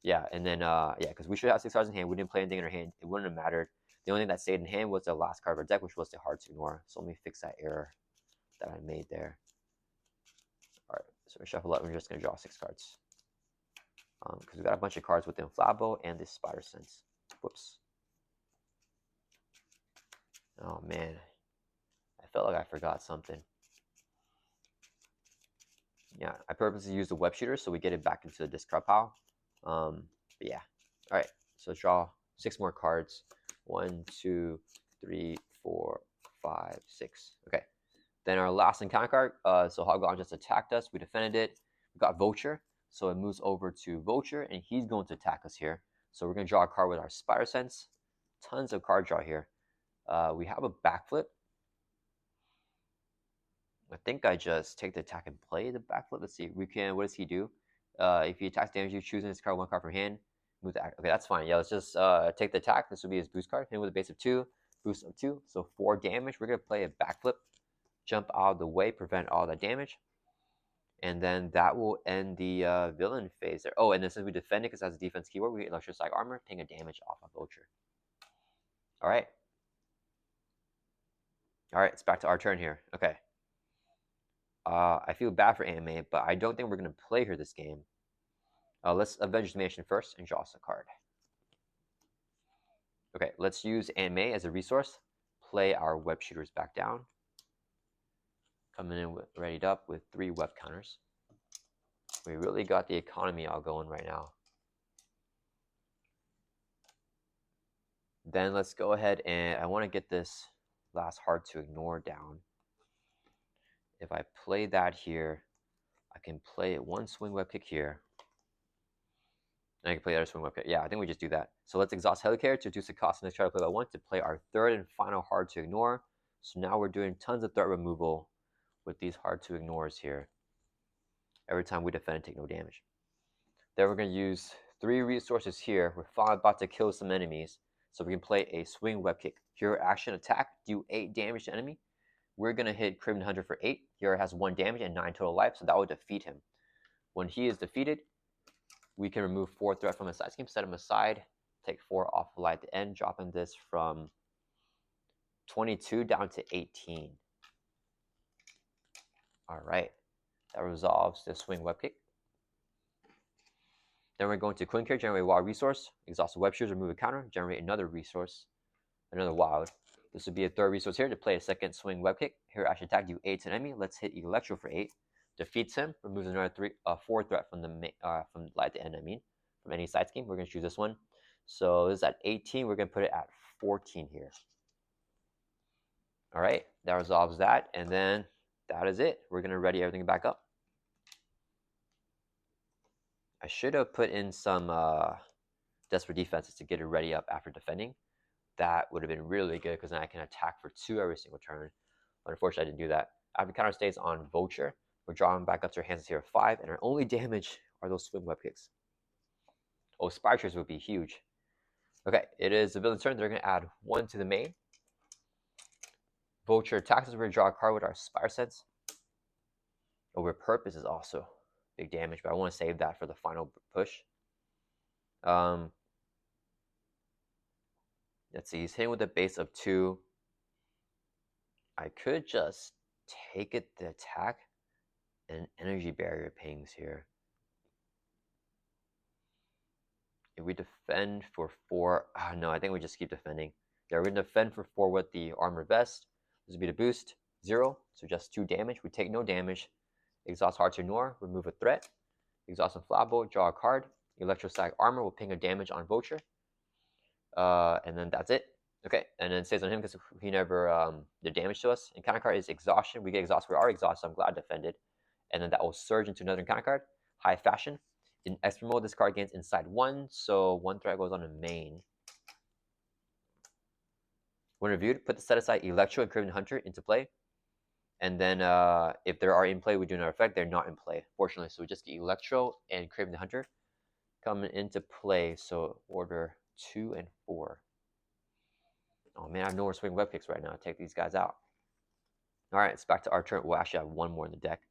Yeah, and then yeah, because we should have 6 cards in hand. We didn't play anything in our hand. It wouldn't have mattered. The only thing that stayed in hand was the last card of our deck, which was the hard to ignore. So let me fix that error that I made there. All right, so we shuffle up. We're just gonna draw 6 cards because we got a bunch of cards with the Inflammable and the Spider Sense. Whoops. Oh man, I felt like I forgot something. Yeah, I purposely used the web shooter so we get it back into the discard pile. But yeah, all right. So let's draw 6 more cards. 1, 2, 3, 4, 5, 6. Okay. Then our last encounter card. So Hobgoblin just attacked us. We defended it. We got Vulture. So it moves over to Vulture, and he's going to attack us here. So we're going to draw a card with our Spider Sense. Tons of card draw here. We have a backflip. I think I just take the attack and play the backflip. Let's see. What does he do? If he attacks damage, you choose this card 1 card from hand. Move the act. Okay, that's fine. Yeah, let's just take the attack. This will be his boost card. Hit with a base of 2, boost of 2. So 4 damage. We're going to play a backflip. Jump out of the way, prevent all that damage. And then that will end the villain phase there. Oh, and then since we defend it because it has a defense keyword, we get electroshock armor, taking a damage off of Vulture. All right. All right, it's back to our turn here. Okay. I feel bad for Anime, but I don't think we're going to play her this game. Let's Avengers Mansion first and draw us a card. Okay, let's use Anime as a resource. Play our web shooters back down. Coming in readied up with 3 web counters. We really got the economy all going right now. Then let's go ahead and I want to get this last hard to ignore down. If I play that here, I can play 1 swing web kick here. And I can play the other swing web kick. Yeah, I think we just do that. So let's exhaust Helicarrier to reduce the cost and try to play by 1 to play our 3rd and final hard to ignore. So now we're doing tons of threat removal with these hard to ignores here. Every time we defend and take no damage. Then we're going to use 3 resources here. We're finally about to kill some enemies. So we can play a swing web kick. Hero action attack, do 8 damage to enemy. We're going to hit Craven Hunter for 8. Hero has 1 damage and 9 total life, so that will defeat him. When he is defeated, we can remove 4 threat from his side scheme, set him aside, take 4 off the light at the end, dropping this from 22 down to 18. All right, that resolves the swing web kick. Then we're going to Queen Care, generate a wild resource, exhaust the web shooters, remove a counter, generate another resource, another wild. This would be a 3rd resource here to play a 2nd swing web kick. Hero action attack, do 8 to an enemy. Let's hit Electro for 8. Defeats him, removes another 4 threat from the light to end. From any side scheme. We're going to choose this one. So this is at 18. We're going to put it at 14 here. All right, that resolves that, and then that is it. We're going to ready everything back up. I should have put in some desperate defenses to get it ready up after defending. That would have been really good because then I can attack for 2 every single turn. But unfortunately, I didn't do that. After counter stays on Vulture, we're drawing back up to our hands here of 5, and our only damage are those swing web kicks. Oh, Spire Tracer would be huge. Okay, it is the villain's turn. They're going to add 1 to the main. Vulture attacks us. We're going to draw a card with our Spire Sense. Over Purpose is also big damage, but I want to save that for the final push. Let's see, he's hitting with a base of 2. I could just take it the attack and energy barrier pings here. If we defend for 4, no, I think we just keep defending. Yeah, we're going to defend for 4 with the armor vest. This would be the boost, 0, so just 2 damage. We take no damage. Exhaust hard to ignore, remove a threat. Exhaust and Flatbolt, draw a card. Electrosag armor will ping a damage on Vulture. And then that's it. Okay, and then it stays on him because he never did damage to us. Encounter card is Exhaustion. We get exhausted. We are exhausted. So I'm glad I defended. And then that will surge into another encounter card. High Fashion. In expert mode, this card gains inside 1, so 1 threat goes on the main. When reviewed, put the set aside Electro and Craven Hunter into play. And then if they are in play, we do not affect. They're not in play, fortunately. So we just get Electro and Craven the Hunter coming into play. So order 2 and 4. Oh man, I have no more swing web kicks right now. Take these guys out. All right, it's back to our turn. We'll actually have 1 more in the deck.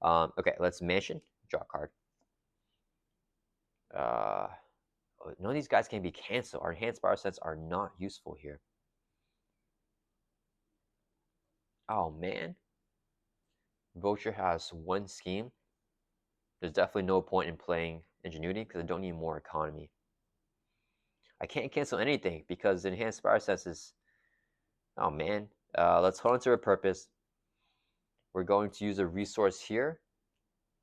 Okay, let's Mansion. Draw a card. None of these guys can be canceled. Our enhanced power sets are not useful here. Oh man. Vulture has 1 scheme. There's definitely no point in playing Ingenuity because I don't need more economy. I can't cancel anything because enhanced power sets is... Oh man. Let's hold on to a purpose. We're going to use a resource here.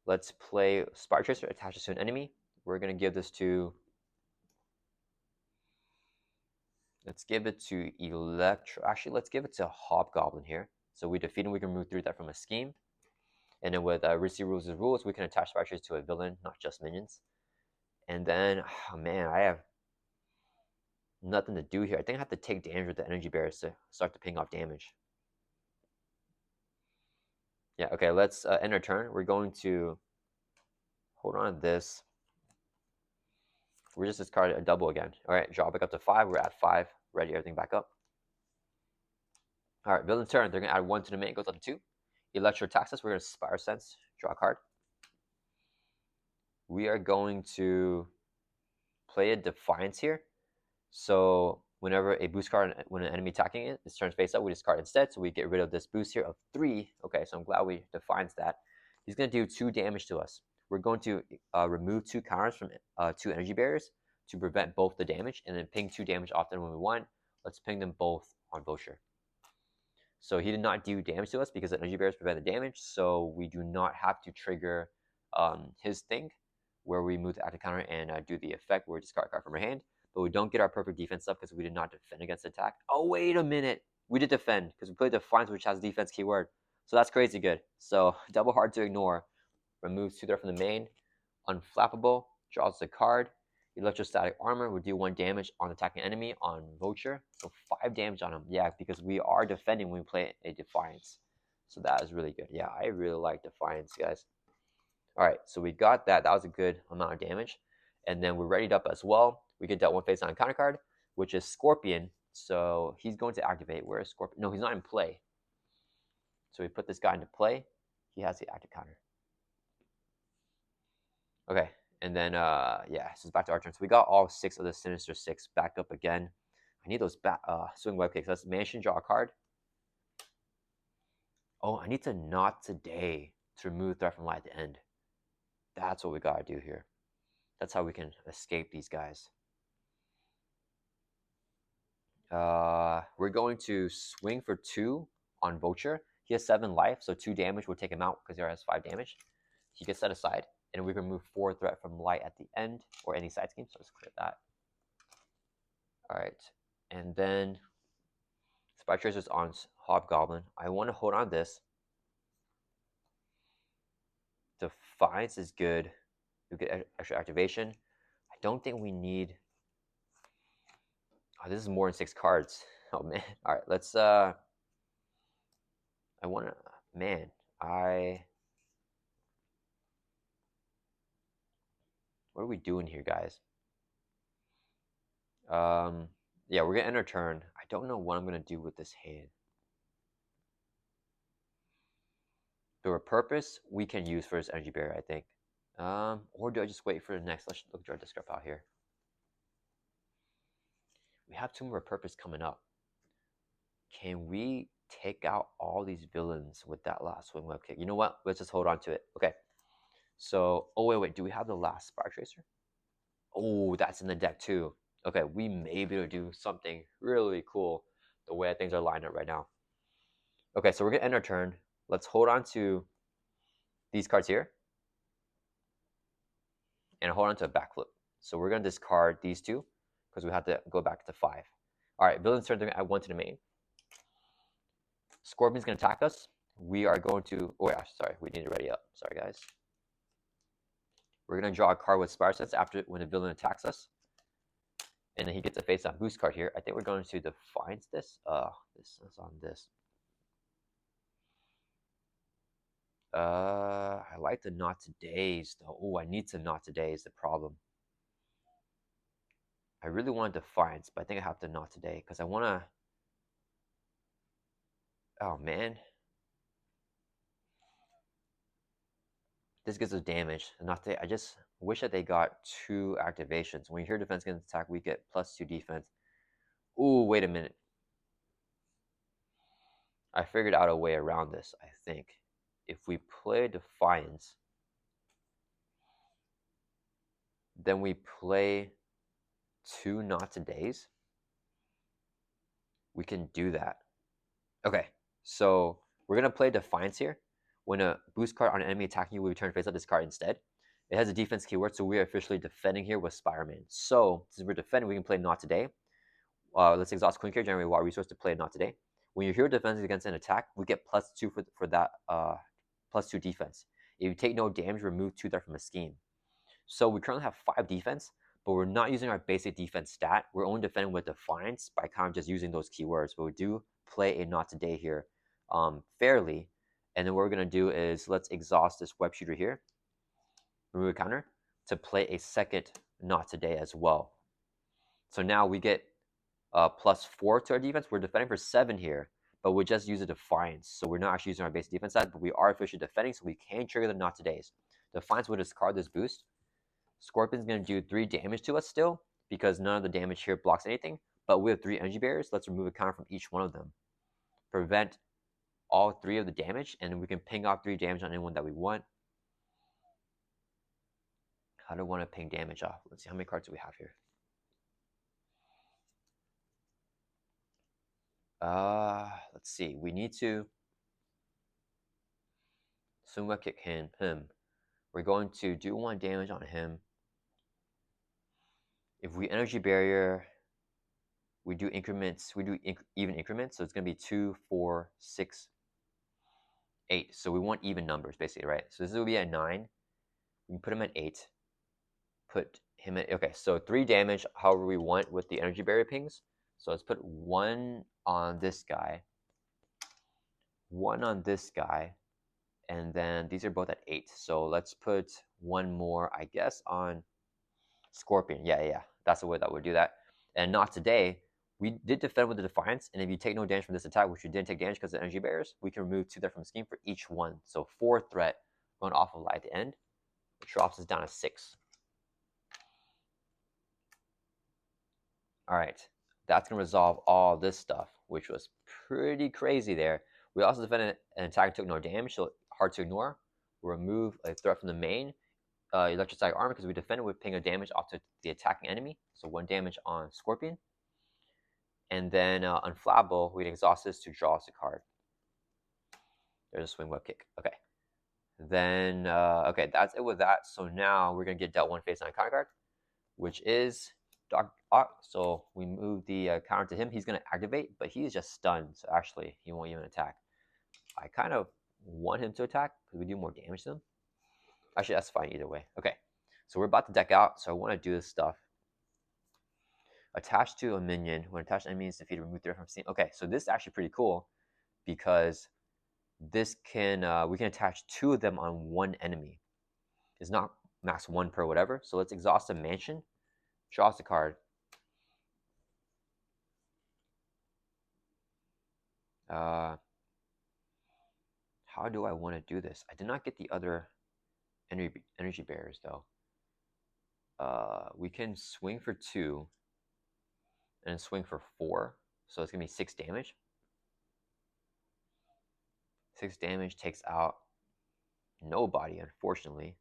Let's play Spire Tracer, attaches to an enemy. We're going to give this to... Let's give it to Electro. Actually, let's give it to Hobgoblin here. So we defeat him, we can move through that from a scheme. And then with Risky Rules is Rules, we can attach Spire Tracer to a villain, not just minions. And then, oh man, I have nothing to do here. I think I have to take damage with the energy barriers to start to ping off damage. Yeah, okay, let's end our turn. We're going to hold on to this. We're just discarding a double again. All right, draw back up to 5. We're at 5. Ready everything back up. All right, villain's turn. They're going to add 1 to the main. It goes up to 2. Electro attacks us. We're going to Spire Sense. Draw a card. we are going to play a Defiance here. So whenever a boost card, when an enemy attacking it, it turns face up, we discard instead. So we get rid of this boost here of 3. Okay, so I'm glad we Defiance that. He's going to do 2 damage to us. We're going to remove 2 counters from 2 energy barriers to prevent both the damage, and then ping 2 damage often when we want. Let's ping them both on Vulture. So he did not do damage to us because the energy barriers prevent the damage, so we do not have to trigger his thing where we move the active counter and do the effect where we discard a card from our hand. But we don't get our perfect defense up because we did not defend against attack. Oh, wait a minute. We did defend because we played Defiance, which has a defense keyword. So that's crazy good. So double hard to ignore. Removes 2 threat from the main. Unflappable. Draws a card. Electrostatic armor would do 1 damage on attacking enemy on Vulture. So 5 damage on him. Yeah, because we are defending when we play a Defiance. So that is really good. Yeah, I really like Defiance, guys. Alright, so we got that. That was a good amount of damage. And then we're readied up as well. We get dealt 1 face on counter card, which is Scorpion. So he's going to activate. Where is Scorpion? No, he's not in play. So we put this guy into play. He has the active counter. Okay, and then yeah, so it's back to our turn. So we got all 6 of the Sinister 6 back up again. I need those swing web kicks. Let's mansion, draw a card. Oh, I need to Not Today to remove threat from light at the end. That's what we gotta do here. That's how we can escape these guys. We're going to swing for 2 on Vulture. He has 7 life, so 2 damage will take him out because he already has 5 damage. He gets set aside, and we can remove 4 threat from light at the end or any side scheme. So let's clear that. All right, and then Spy Tracer's on Hobgoblin. I want to hold on this. Defiance is good. We get extra activation. I don't think we need. Oh, this is more than 6 cards. Oh man. All right, let's. I want to. Man, What are we doing here, guys? Yeah, we're gonna end our turn. I don't know what I'm gonna do with this hand. The repurpose we can use for his energy barrier, I think. Or do I just wait for the next? Let's look at our discard pile here. We have 2 more repurpose coming up. Can we take out all these villains with that last swing web kick? You know what? Let's just hold on to it. Okay. So, oh wait, do we have the last Spark Tracer? Oh, that's in the deck too. Okay, we may be able to do something really cool the way things are lined up right now. Okay, so we're gonna end our turn. Let's hold on to these cards here and hold on to a backflip. So we're gonna discard these 2 because we have to go back to 5. All right, villains turn. I 1 to the main. Scorpion's gonna attack us. We are going to. Oh yeah, sorry, we need to ready up. Sorry guys. We're gonna draw a card with Spire Sense after when the villain attacks us, and then he gets a face-on boost card here. I think we're going to Defiance this. This is on this. I like the Not Todays though. Oh, I need to Not Today is the problem. I really want Defiance, but I think I have to Not Today because I want to. Oh man, this gives us damage. Not today. I just wish that they got 2 activations. When you hear defense against attack, we get +2 defense. Ooh, wait a minute. I figured out a way around this, I think. If we play Defiance, then we play 2 Not Todays, we can do that. Okay, so we're going to play Defiance here. When a boost card on an enemy attacking you, we return face up this card instead. It has a defense keyword, so we are officially defending here with Spider-Man. So, since we're defending, we can play Not Today. Let's exhaust Queen Care, generate wild resource to play Not Today. When your hero defends against an attack, we get +2 for that +2 defense. If you take no damage, remove 2 threat from a scheme. So we currently have 5 defense, but we're not using our basic defense stat. We're only defending with Defiance by kind of just using those keywords. But we do play a Not Today here fairly. And then what we're going to do is let's exhaust this web shooter here, remove a counter, to play a second Not Today as well. So now we get +4 to our defense. We're defending for 7 here, but we just use a Defiance. So we're not actually using our basic defense side, but we are officially defending, so we can trigger the Not Todays. Defiance will discard this boost. Scorpion's going to do 3 damage to us still, because none of the damage here blocks anything. But we have 3 energy barriers. Let's remove a counter from each one of them. Prevent all 3 of the damage, and we can ping off 3 damage on anyone that we want. How do I want to ping damage off? Let's see, how many cards do we have here? Let's see. We need to swing web kick him. We're going to do 1 damage on him. If we energy barrier, we do increments. We do even increments, so it's going to be 2, 4, 6, 8. So we want even numbers, basically, right? So this will be at 9. We can put him at 8. Put him at, okay, so 3 damage however we want with the energy barrier pings. So let's put 1 on this guy, 1 on this guy, and then these are both at 8. So let's put 1 more, I guess, on Scorpion. Yeah, that's the way that would do that. And not today. We did defend with the Defiance, and if you take no damage from this attack, which you didn't take damage because of the energy barriers, we can remove 2 threat from the scheme for each one. So 4 threat going off of light at the end, which drops us down to 6. All right, that's going to resolve all this stuff, which was pretty crazy there. We also defended an attack and took no damage, so hard to ignore. We'll remove a threat from the main electrostatic armor because we defended with ping of damage off to the attacking enemy. So 1 damage on Scorpion. And then Unflappable, we'd exhaust this to draw us a card. There's a swing web kick. Okay. Then, okay, that's it with that. So now we're going to get dealt 1 face on a counter card, which is Doc Ock. So we move the counter to him. He's going to activate, but he's just stunned. So actually, he won't even attack. I kind of want him to attack because we do more damage to him. Actually, that's fine either way. Okay, so we're about to deck out. So I want to do this stuff. Attached to a minion. When attached enemy is defeated, remove threat from scene. Okay, so this is actually pretty cool because this can we can attach 2 of them on 1 enemy. It's not max 1 per whatever. So let's exhaust the mansion. Draw us a card. How do I want to do this? I did not get the other energy barriers though. We can swing for 2 and swing for 4. So it's going to be 6 damage. 6 damage takes out nobody, unfortunately.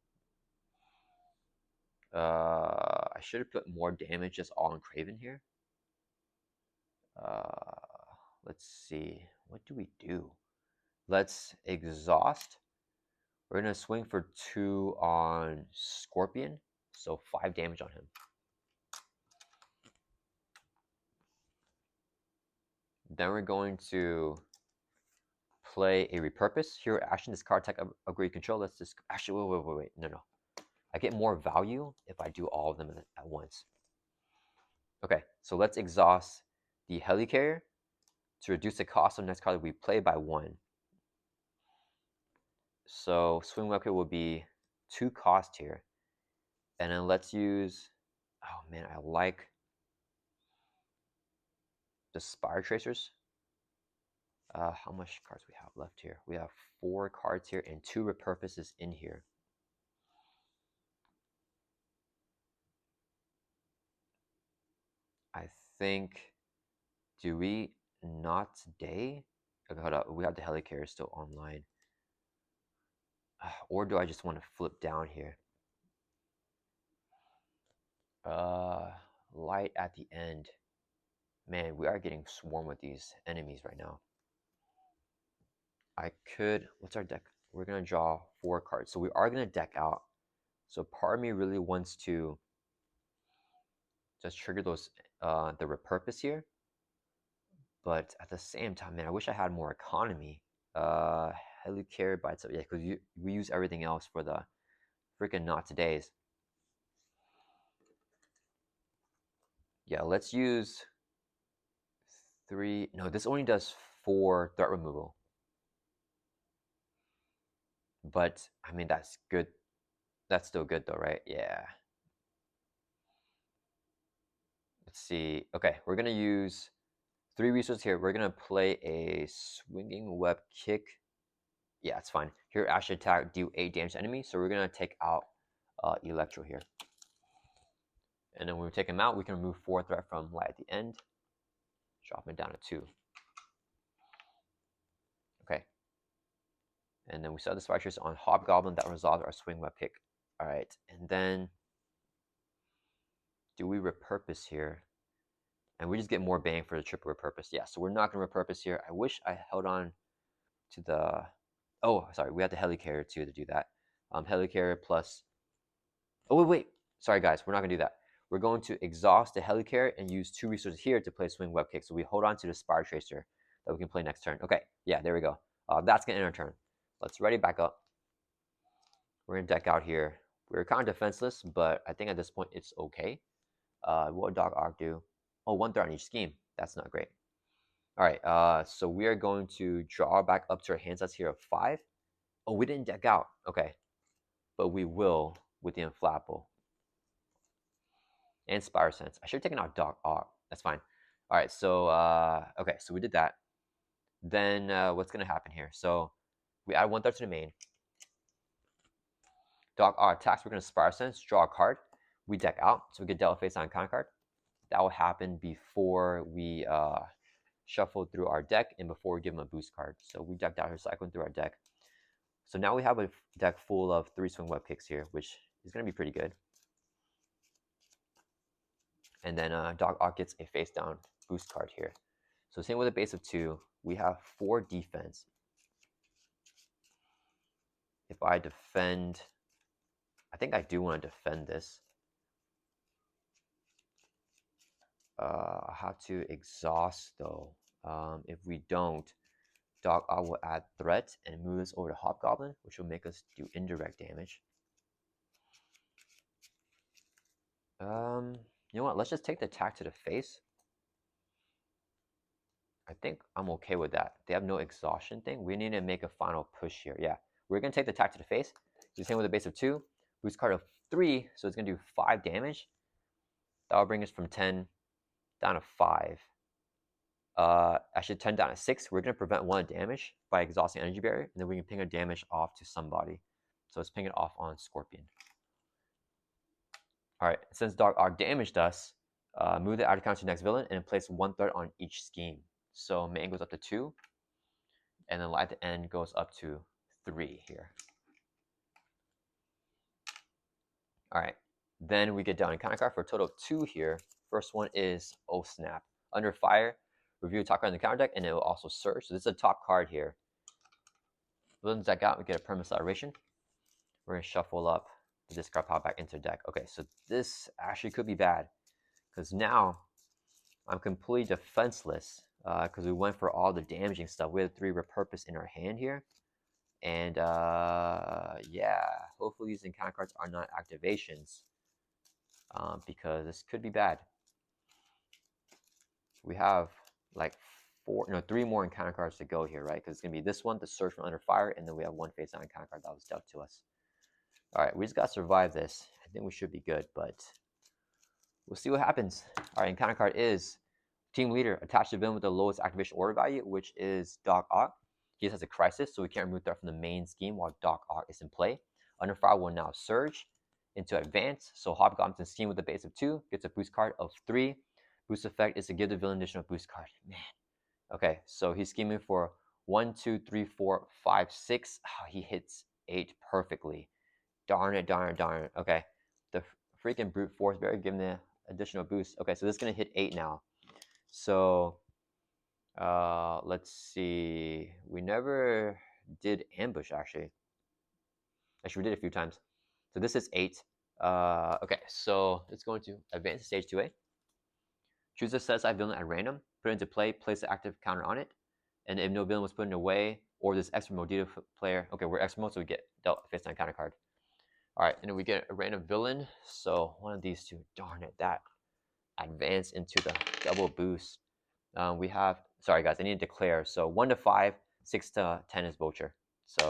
I should have put more damage just all on Craven here. Let's see. What do we do? Let's exhaust. We're going to swing for 2 on Scorpion. So 5 damage on him. Then we're going to play a repurpose. Hero action, discard tech upgrade control. Let's just actually wait. No. I get more value if I do all of them at once. Okay, so let's exhaust the Helicarrier to reduce the cost of next card that we play by 1. So swing weapon will be 2 cost here. And then let's use, oh man, I like the Spire Tracers. How much cards we have left here? We have 4 cards here and 2 repurposes in here. I think, do we not today? Okay, hold up. We have the Helicarrier still online. Or do I just want to flip down here? Light at the end. Man, we are getting swarmed with these enemies right now. I could, what's our deck? We're going to draw 4 cards. So we are going to deck out. So part of me really wants to just trigger those, the repurpose here. But at the same time, man, I wish I had more economy. Helicarrier by itself. Yeah, because we use everything else for the freaking not todays. Yeah, let's use 3. No, this only does 4 threat removal. But, I mean, that's good. That's still good, though, right? Yeah. Let's see. Okay, we're going to use 3 resources here. We're going to play a swinging web kick. Yeah, it's fine. Here, Ash attack, do 8 damage to enemy. So we're going to take out Electro here. And then when we take him out, we can remove 4 threat from light at the end. Drop him down to 2. Okay. And then we set the Spire Tracer on Hobgoblin. That resolves our swing web kick. Alright, and then do we repurpose here? And we just get more bang for the triple repurpose. Yeah, so we're not going to repurpose here. I wish I held on to the... Oh, sorry, we have the Helicarrier too to do that. Helicarrier plus... Oh, wait. Sorry, guys, we're not going to do that. We're going to exhaust the Helicarrier and use 2 resources here to play swing web kick. So we hold on to the Spire Tracer that we can play next turn. Okay, yeah, there we go. That's going to end our turn. Let's ready back up. We're going to deck out here. We're kind of defenseless, but I think at this point it's okay. What would Dog Arc do? Oh, 1 threat on each scheme. That's not great. All right, so we are going to draw back up to our hand size here of 5. Oh, we didn't deck out. Okay, but we will with the Inflappable. And Spire Sense. I should have taken out Dog Arc. That's fine. All right, so, okay, so we did that. Then what's going to happen here? So we add 1 threat to the main. Dog Arc attacks. We're going to Spire Sense, draw a card. We deck out, so we get dealt face on counter card. That will happen before we shuffle through our deck and before we give them a boost card. So we decked out here, cycling through our deck. So now we have a deck full of 3 swing web kicks here, which is going to be pretty good. And then Dog Arc gets a face down boost card here. So same with a base of 2, we have 4 defense. If I defend, I think I do want to defend this. I have to exhaust though. If we don't, Dog Arc will add threat and move this over to Hobgoblin, which will make us do indirect damage. You know what? Let's just take the attack to the face. I think I'm okay with that. They have no exhaustion thing. We need to make a final push here. Yeah, we're gonna take the attack to the face. Do the same with a base of 2. Boost card of 3, so it's gonna do 5 damage. That will bring us from 10 down to 5. Actually 10 down to 6. We're going to prevent 1 damage by exhausting energy barrier, and then we can ping a damage off to somebody. So let's ping it off on Scorpion. Alright, since Dog Arc damaged us, move the added counter to the next villain and place 1 threat on each scheme. So main goes up to 2, and then light at the end goes up to 3 here. Alright, then we get down in counter card for a total of 2 here. First one is Oh Snap. Under fire, review top card in the counter deck, and it will also search. So this is a top card here. Villains deck out, we get a permanent acceleration. We're going to shuffle up the discard pile back into the deck. Okay, so this actually could be bad, because now I'm completely defenseless, because we went for all the damaging stuff. We had 3 repurpose in our hand here. And yeah, hopefully these encounter cards are not activations, because this could be bad. We have like 3 more encounter cards to go here, right? Because it's gonna be this one, the Surge from Under Fire, and then we have 1 face down encounter card that was dealt to us. All right, we just gotta survive this. I think we should be good, but we'll see what happens. All right, encounter card is Team Leader. Attach the villain with the lowest activation order value, which is Dog Arc. He just has a crisis, so we can't remove threat from the main scheme while Dog Arc is in play. Under Fire will now surge into advance, so Hobgoblin's in scheme with a base of 2, gets a boost card of 3. Boost effect is to give the villain additional boost card. Man. Okay, so he's scheming for 1, 2, 3, 4, 5, 6. Oh, he hits 8 perfectly. Darn it, darn it, darn it. Okay, the freaking brute force barrier giving the additional boost. Okay, so this is gonna hit 8 now. So let's see. We never did ambush actually. Actually, we did a few times. So this is 8. Okay, so it's going to advance to stage 2A. Choose a set aside villain at random, put it into play, place the active counter on it, and if no villain was put in away, or this extra mode player, okay, we're extra mode, so we get dealt face down counter card. Alright, and then we get a random villain, so one of these 2, darn it, that advance into the double boost. We have, sorry guys, I need to declare, so 1 to 5, 6 to 10 is Vulture. So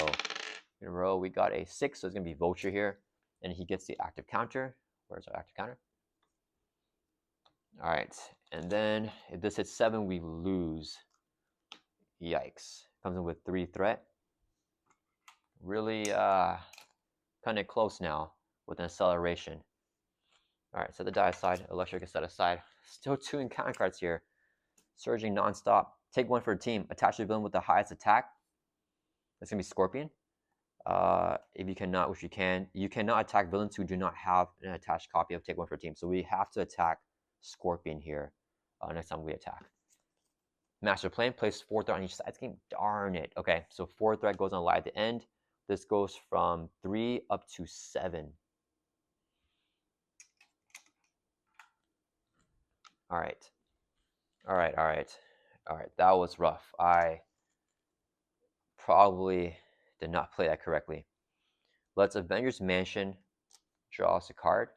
in a row, we got a 6, so it's going to be Vulture here, and he gets the active counter. Where's our active counter? All right, and then if this hits 7, we lose. Yikes. Comes in with 3 threat. Really kind of close now with an acceleration. Alright, set the die aside. Electric is set aside. Still 2 encounter cards here. Surging non-stop. Take 1 for a team. Attach the villain with the highest attack. That's going to be Scorpion. If you cannot, which you cannot attack villains who do not have an attached copy of Take 1 for a team. So we have to attack Scorpion here next time we attack. Master Plan, place 4 threat on each side scheme. Darn it. Okay, so 4 threat goes on live at the end. This goes from 3 up to 7. Alright. Alright. That was rough. I probably did not play that correctly. Let's Avengers Mansion draw us a card.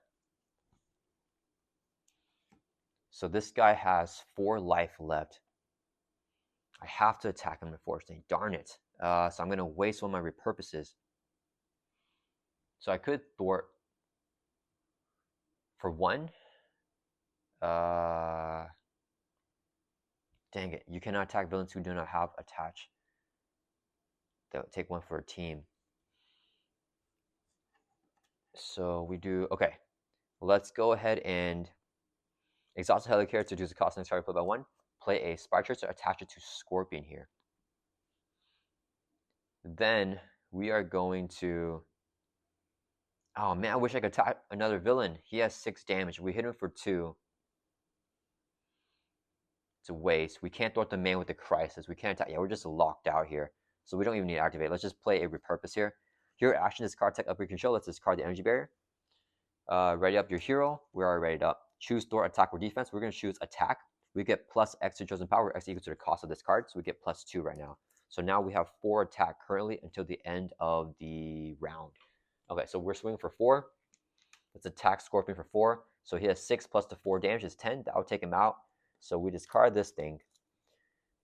So this guy has 4 life left. I have to attack him, unfortunately. Darn it. So I'm going to waste one of my repurposes. So I could thwart for 1. Dang it. You cannot attack villains who do not have attach. They'll take 1 for a team. So we do... Okay. Let's go ahead and exhaust the helicarrier to reduce the cost of the card play by 1. Play a Spire Tracer, attach it to Scorpion here. Then we are going to... Oh man, I wish I could attack another villain. He has 6 damage. We hit him for 2. It's a waste. We can't thwart the man with the crisis. We can't attack. Yeah, we're just locked out here. So we don't even need to activate. Let's just play a repurpose here. Hero action, discard tech up your control. Let's discard the energy barrier. Ready up your hero. We're already ready up. Choose thwart, attack, or defense. We're going to choose attack. We get plus X to chosen power. X equals to the cost of this card. So we get plus 2 right now. So now we have 4 attack currently until the end of the round. Okay, so we're swinging for 4. Let's attack Scorpion for 4. So he has 6 plus the 4 damage is 10. That would take him out. So we discard this thing.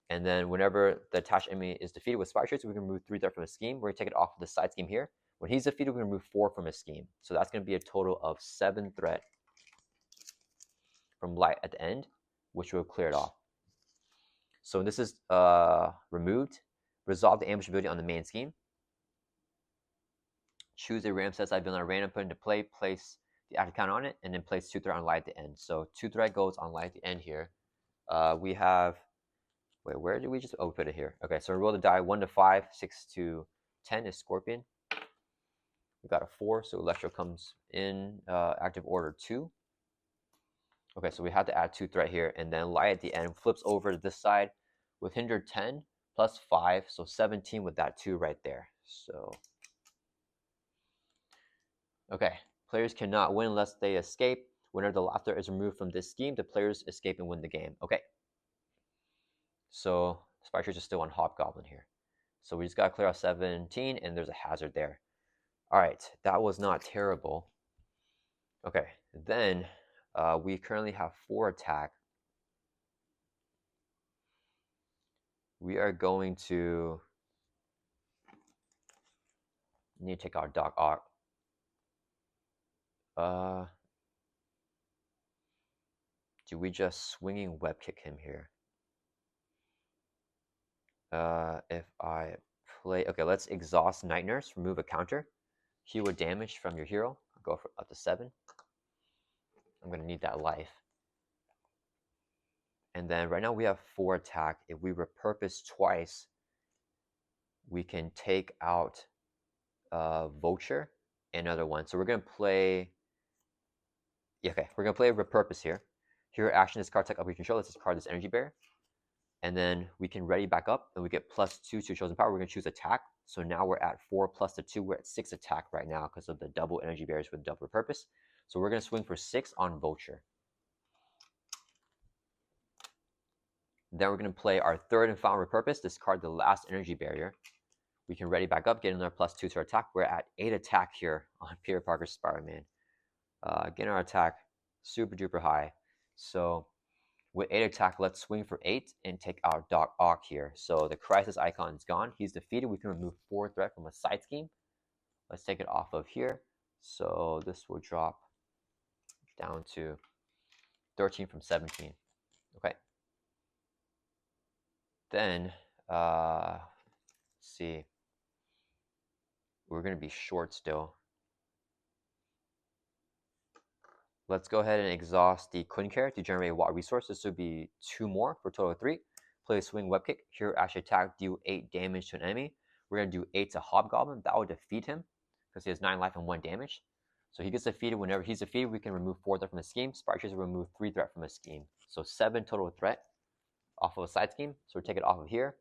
And then whenever the attached enemy is defeated with Spire Tracer, we can remove 3 threat from his scheme. We're going to take it off of the side scheme here. When he's defeated, we're going to remove 4 from his scheme. So that's going to be a total of 7 threat from light at the end, which will clear it off. So this is removed. Resolve the ambush ability on the main scheme. Choose a random set side villain at random, put into play, place the active count on it, and then place 2 threat on light at the end. So 2 threat goes on light at the end here. We have... Wait, where did we just... Oh, we put it here. Okay, so we roll the die 1 to 5, 6 to 10 is Scorpion. We got a 4, so Electro comes in active order 2. Okay, so we have to add 2 threat here, and then light at the end flips over to this side with hinder 10 plus 5, so 17 with that 2 right there. So, okay, players cannot win unless they escape. Whenever the laughter is removed from this scheme, the players escape and win the game. Okay. So Spire Tracer is still on Hobgoblin here. So we just got to clear off 17, and there's a hazard there. All right, that was not terrible. Okay, then we currently have 4 attack. We are going to need to take out Doc Ock. Do we just swinging web kick him here? If I play... Okay, let's exhaust Night Nurse, remove a counter. Heal a damage from your hero. Go for up to 7. I'm going to need that life. And then right now we have 4 attack. If we repurpose twice, we can take out Vulture and another one. So we're going to play... Yeah, okay, we're going to play a repurpose here. Hero action, discard tech up your control. Let's discard this energy barrier. And then we can ready back up, and we get plus 2 to chosen power. We're going to choose attack. So now we're at 4 plus the 2. We're at 6 attack right now because of the double energy barriers with double repurpose. So we're going to swing for 6 on Vulture. Then we're going to play our third and final repurpose, discard the last energy barrier. We can ready back up, get another plus 2 to our attack. We're at 8 attack here on Peter Parker's Spider-Man. Getting our attack super duper high. So with 8 attack, let's swing for 8 and take out Doc Ock here. So the crisis icon is gone. He's defeated. We can remove 4 threat from a side scheme. Let's take it off of here. So this will drop down to 13 from 17. Okay. Then, let's see. We're going to be short still. Let's go ahead and exhaust the Quinn Care to generate a water resource. This would be 2 more for a total of 3. Play a swing web kick. Here, actually attack, deal 8 damage to an enemy. We're going to do 8 to Hobgoblin. That will defeat him because he has 9 life and 1 damage. So he gets defeated. Whenever he's defeated, we can remove 4 threat from his scheme. Spark Chaser will remove 3 threat from his scheme. So 7 total threat off of a side scheme. So we're taking it off of here.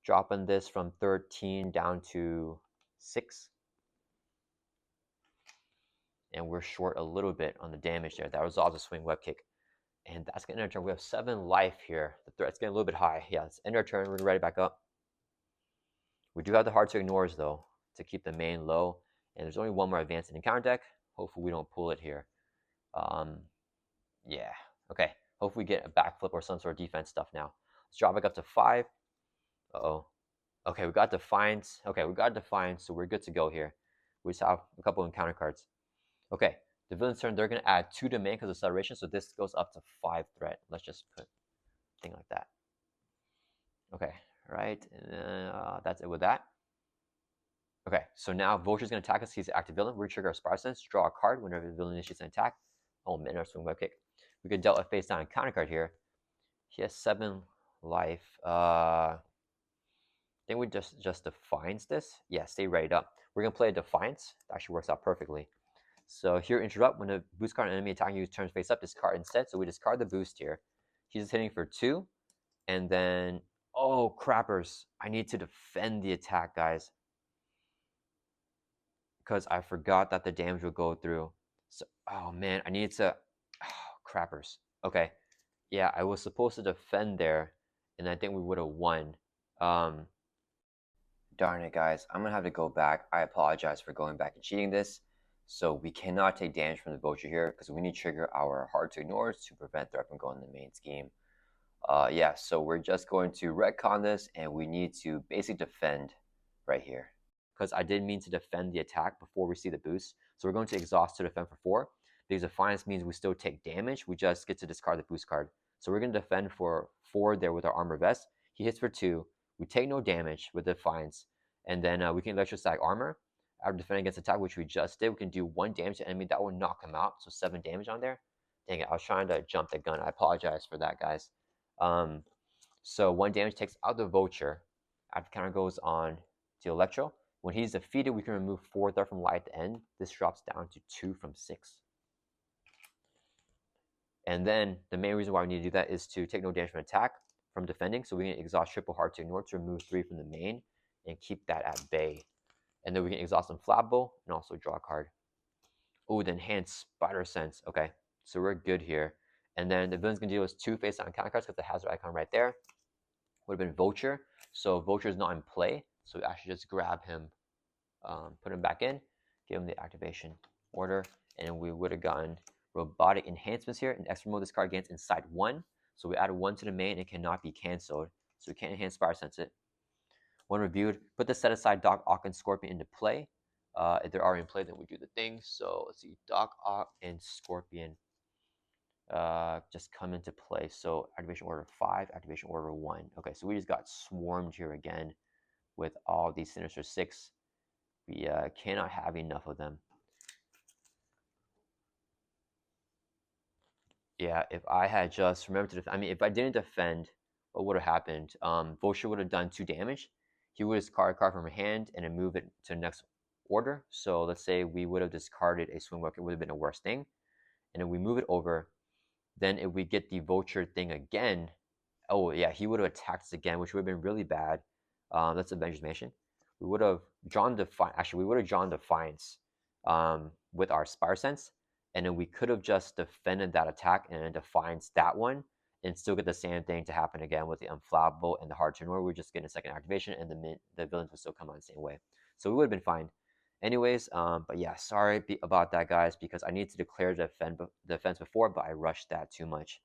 Dropping this from 13 down to 6. And we're short a little bit on the damage there. That resolves a swing web kick. And that's going to end our turn. We have 7 life here. The threat's getting a little bit high. Yeah, let's end our turn. We're ready back up. We do have the hard to ignores, though, to keep the main low. And there's only 1 more advance in the counter deck. Hopefully we don't pull it here. Yeah. Okay. Hopefully we get a backflip or some sort of defense stuff now. Let's drop back up to 5. Uh-oh. Okay, we got Defiance. Okay, we got Defiance, so we're good to go here. We just have a couple of encounter cards. Okay, the villain's turn, they're going to add 2 domain because of acceleration, so this goes up to 5 threat. Let's just put a thing like that. Okay, right, and that's it with that. Okay, so now Vulture's going to attack us. He's an active villain. We trigger our Spire Sense, draw a card whenever the villain initiates an attack. Oh, man, our swing web kick. We could dealt a face down encounter card here. He has 7 life. I think we just Defiance this. Yeah, stay ready up. We're going to play a Defiance. That actually works out perfectly. So here, interrupt. When the boost card on enemy attacking you turns face up, discard instead. So we discard the boost here. He's just hitting for 2. And then, oh, crappers. I need to defend the attack, guys. Because I forgot that the damage will go through. So, oh, man, I need to, oh, crappers. Okay. Yeah, I was supposed to defend there, and I think we would have won. Darn it, guys. I'm going to have to go back. I apologize for going back and cheating this. So we cannot take damage from the Vulture here because we need to trigger our hard to ignores to prevent threat from going in the main scheme. Yeah, so we're just going to retcon this, and we need to basically defend right here. Because I didn't mean to defend the attack before we see the boost. So we're going to exhaust to defend for 4. Because Defiance means we still take damage. We just get to discard the boost card. So we're going to defend for 4 there with our Armor Vest. He hits for 2. We take no damage with Defiance. And then we can electrostatic armor. After defending against attack, which we just did, we can do 1 damage to enemy. That will knock him out. So 7 damage on there. Dang it, I was trying to jump the gun. I apologize for that, guys. So 1 damage takes out the Vulture. After counter goes on to Electro. When he's defeated, we can remove 4 threat from light at the end. This drops down to 2 from 6. And then the main reason why we need to do that is to take no damage from attack from defending. So we can exhaust triple hard to ignore to remove 3 from the main and keep that at bay. And then we can exhaust Inflammable and also draw a card. Oh, the enhanced Spider Sense. Okay, so we're good here. And then the villain's gonna deal us 2 face down counter cards because the hazard icon right there would have been Vulture. So Vulture is not in play. So we actually just grab him, put him back in, give him the activation order, and we would have gotten robotic enhancements here. In extra mode, this card gains inside 1. So we added 1 to the main. It cannot be canceled. So we can't enhance Spider Sense it. When reviewed, put the set aside Doc, Ock, and Scorpion into play. If they're already in play, then we do the thing. So let's see, Doc, Ock, and Scorpion just come into play. So activation order 5, activation order 1. Okay, so we just got swarmed here again with all these Sinister 6. We cannot have enough of them. Yeah, if I had just remembered to defend, I mean, if I didn't defend, what would have happened? Vulture would have done 2 damage. He would have discarded a card from her hand and then move it to the next order. So let's say we would have discarded a swing bucket, it would have been a worse thing. And then we move it over. Then if we get the Vulture thing again, oh yeah, he would have attacked us again, which would have been really bad. That's Avengers Mansion. We would have drawn Defiance. Actually, we would have drawn Defiance with our Spire Sense. And then we could have just defended that attack and then Defiance that one and still get the same thing to happen again with the Inflammable and the Hard to Ignore. We're just getting a second activation and the villains would still come on the same way. So we would have been fine. Anyways, but yeah, sorry about that, guys, because I need to declare the defense before, but I rushed that too much.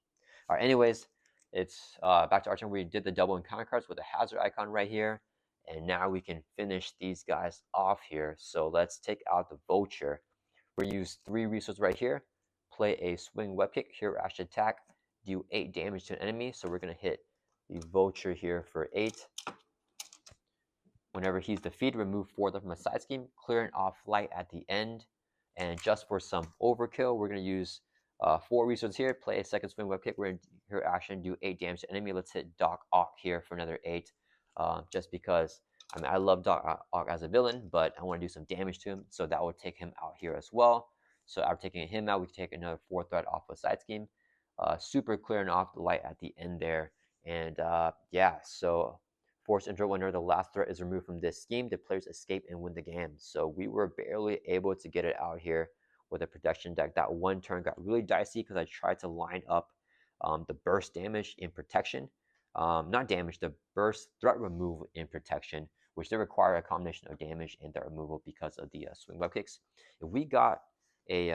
All right, anyways, it's back to our turn. We did the double encounter cards with the hazard icon right here. And now we can finish these guys off here. So let's take out the Vulture. We're going to use 3 resources right here. Play a swing web kick. Here, Ash attack. Do 8 damage to an enemy. So we're going to hit the Vulture here for 8. Whenever he's defeated, remove 4 from a side scheme. Clearing off light at the end. And just for some overkill, we're going to use 4 resources here. Play a second swing web kick. We're in her action, do 8 damage to enemy. Let's hit Doc Ock here for another 8. Just because, I mean, I love Doc Ock as a villain, but I want to do some damage to him, so that will take him out here as well. So after taking him out, we can take another 4 threat off a side scheme. Super clearing off the light at the end there. And yeah, so force intro whenever the last threat is removed from this scheme, the players escape and win the game. So we were barely able to get it out here with a protection deck. That one turn got really dicey because I tried to line up the burst damage in protection. Not damage, the burst threat removal in protection, which they require a combination of damage and threat removal because of the swing web kicks. If we got a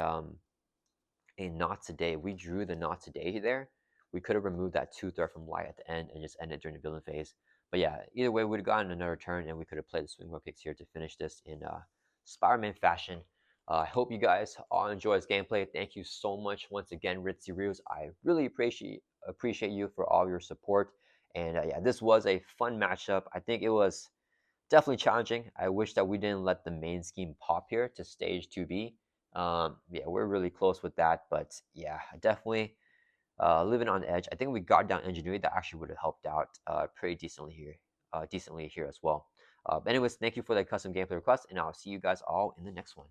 not today, we drew the not today there, we could have removed that 2 threat from light at the end and just ended during the building phase. But yeah, either way, we would have gotten another turn and we could have played the swing web kicks here to finish this in Spider-Man fashion. I hope you guys all enjoy this gameplay. Thank you so much once again, Ritzy Reels. I really appreciate you for all your support. And yeah, this was a fun matchup. I think it was definitely challenging. I wish that we didn't let the main scheme pop here to stage 2B. Yeah, we're really close with that, but yeah, definitely living on edge. I think we got down ingenuity. That actually would have helped out pretty decently here as well. Anyways, thank you for the custom gameplay request, and I'll see you guys all in the next one.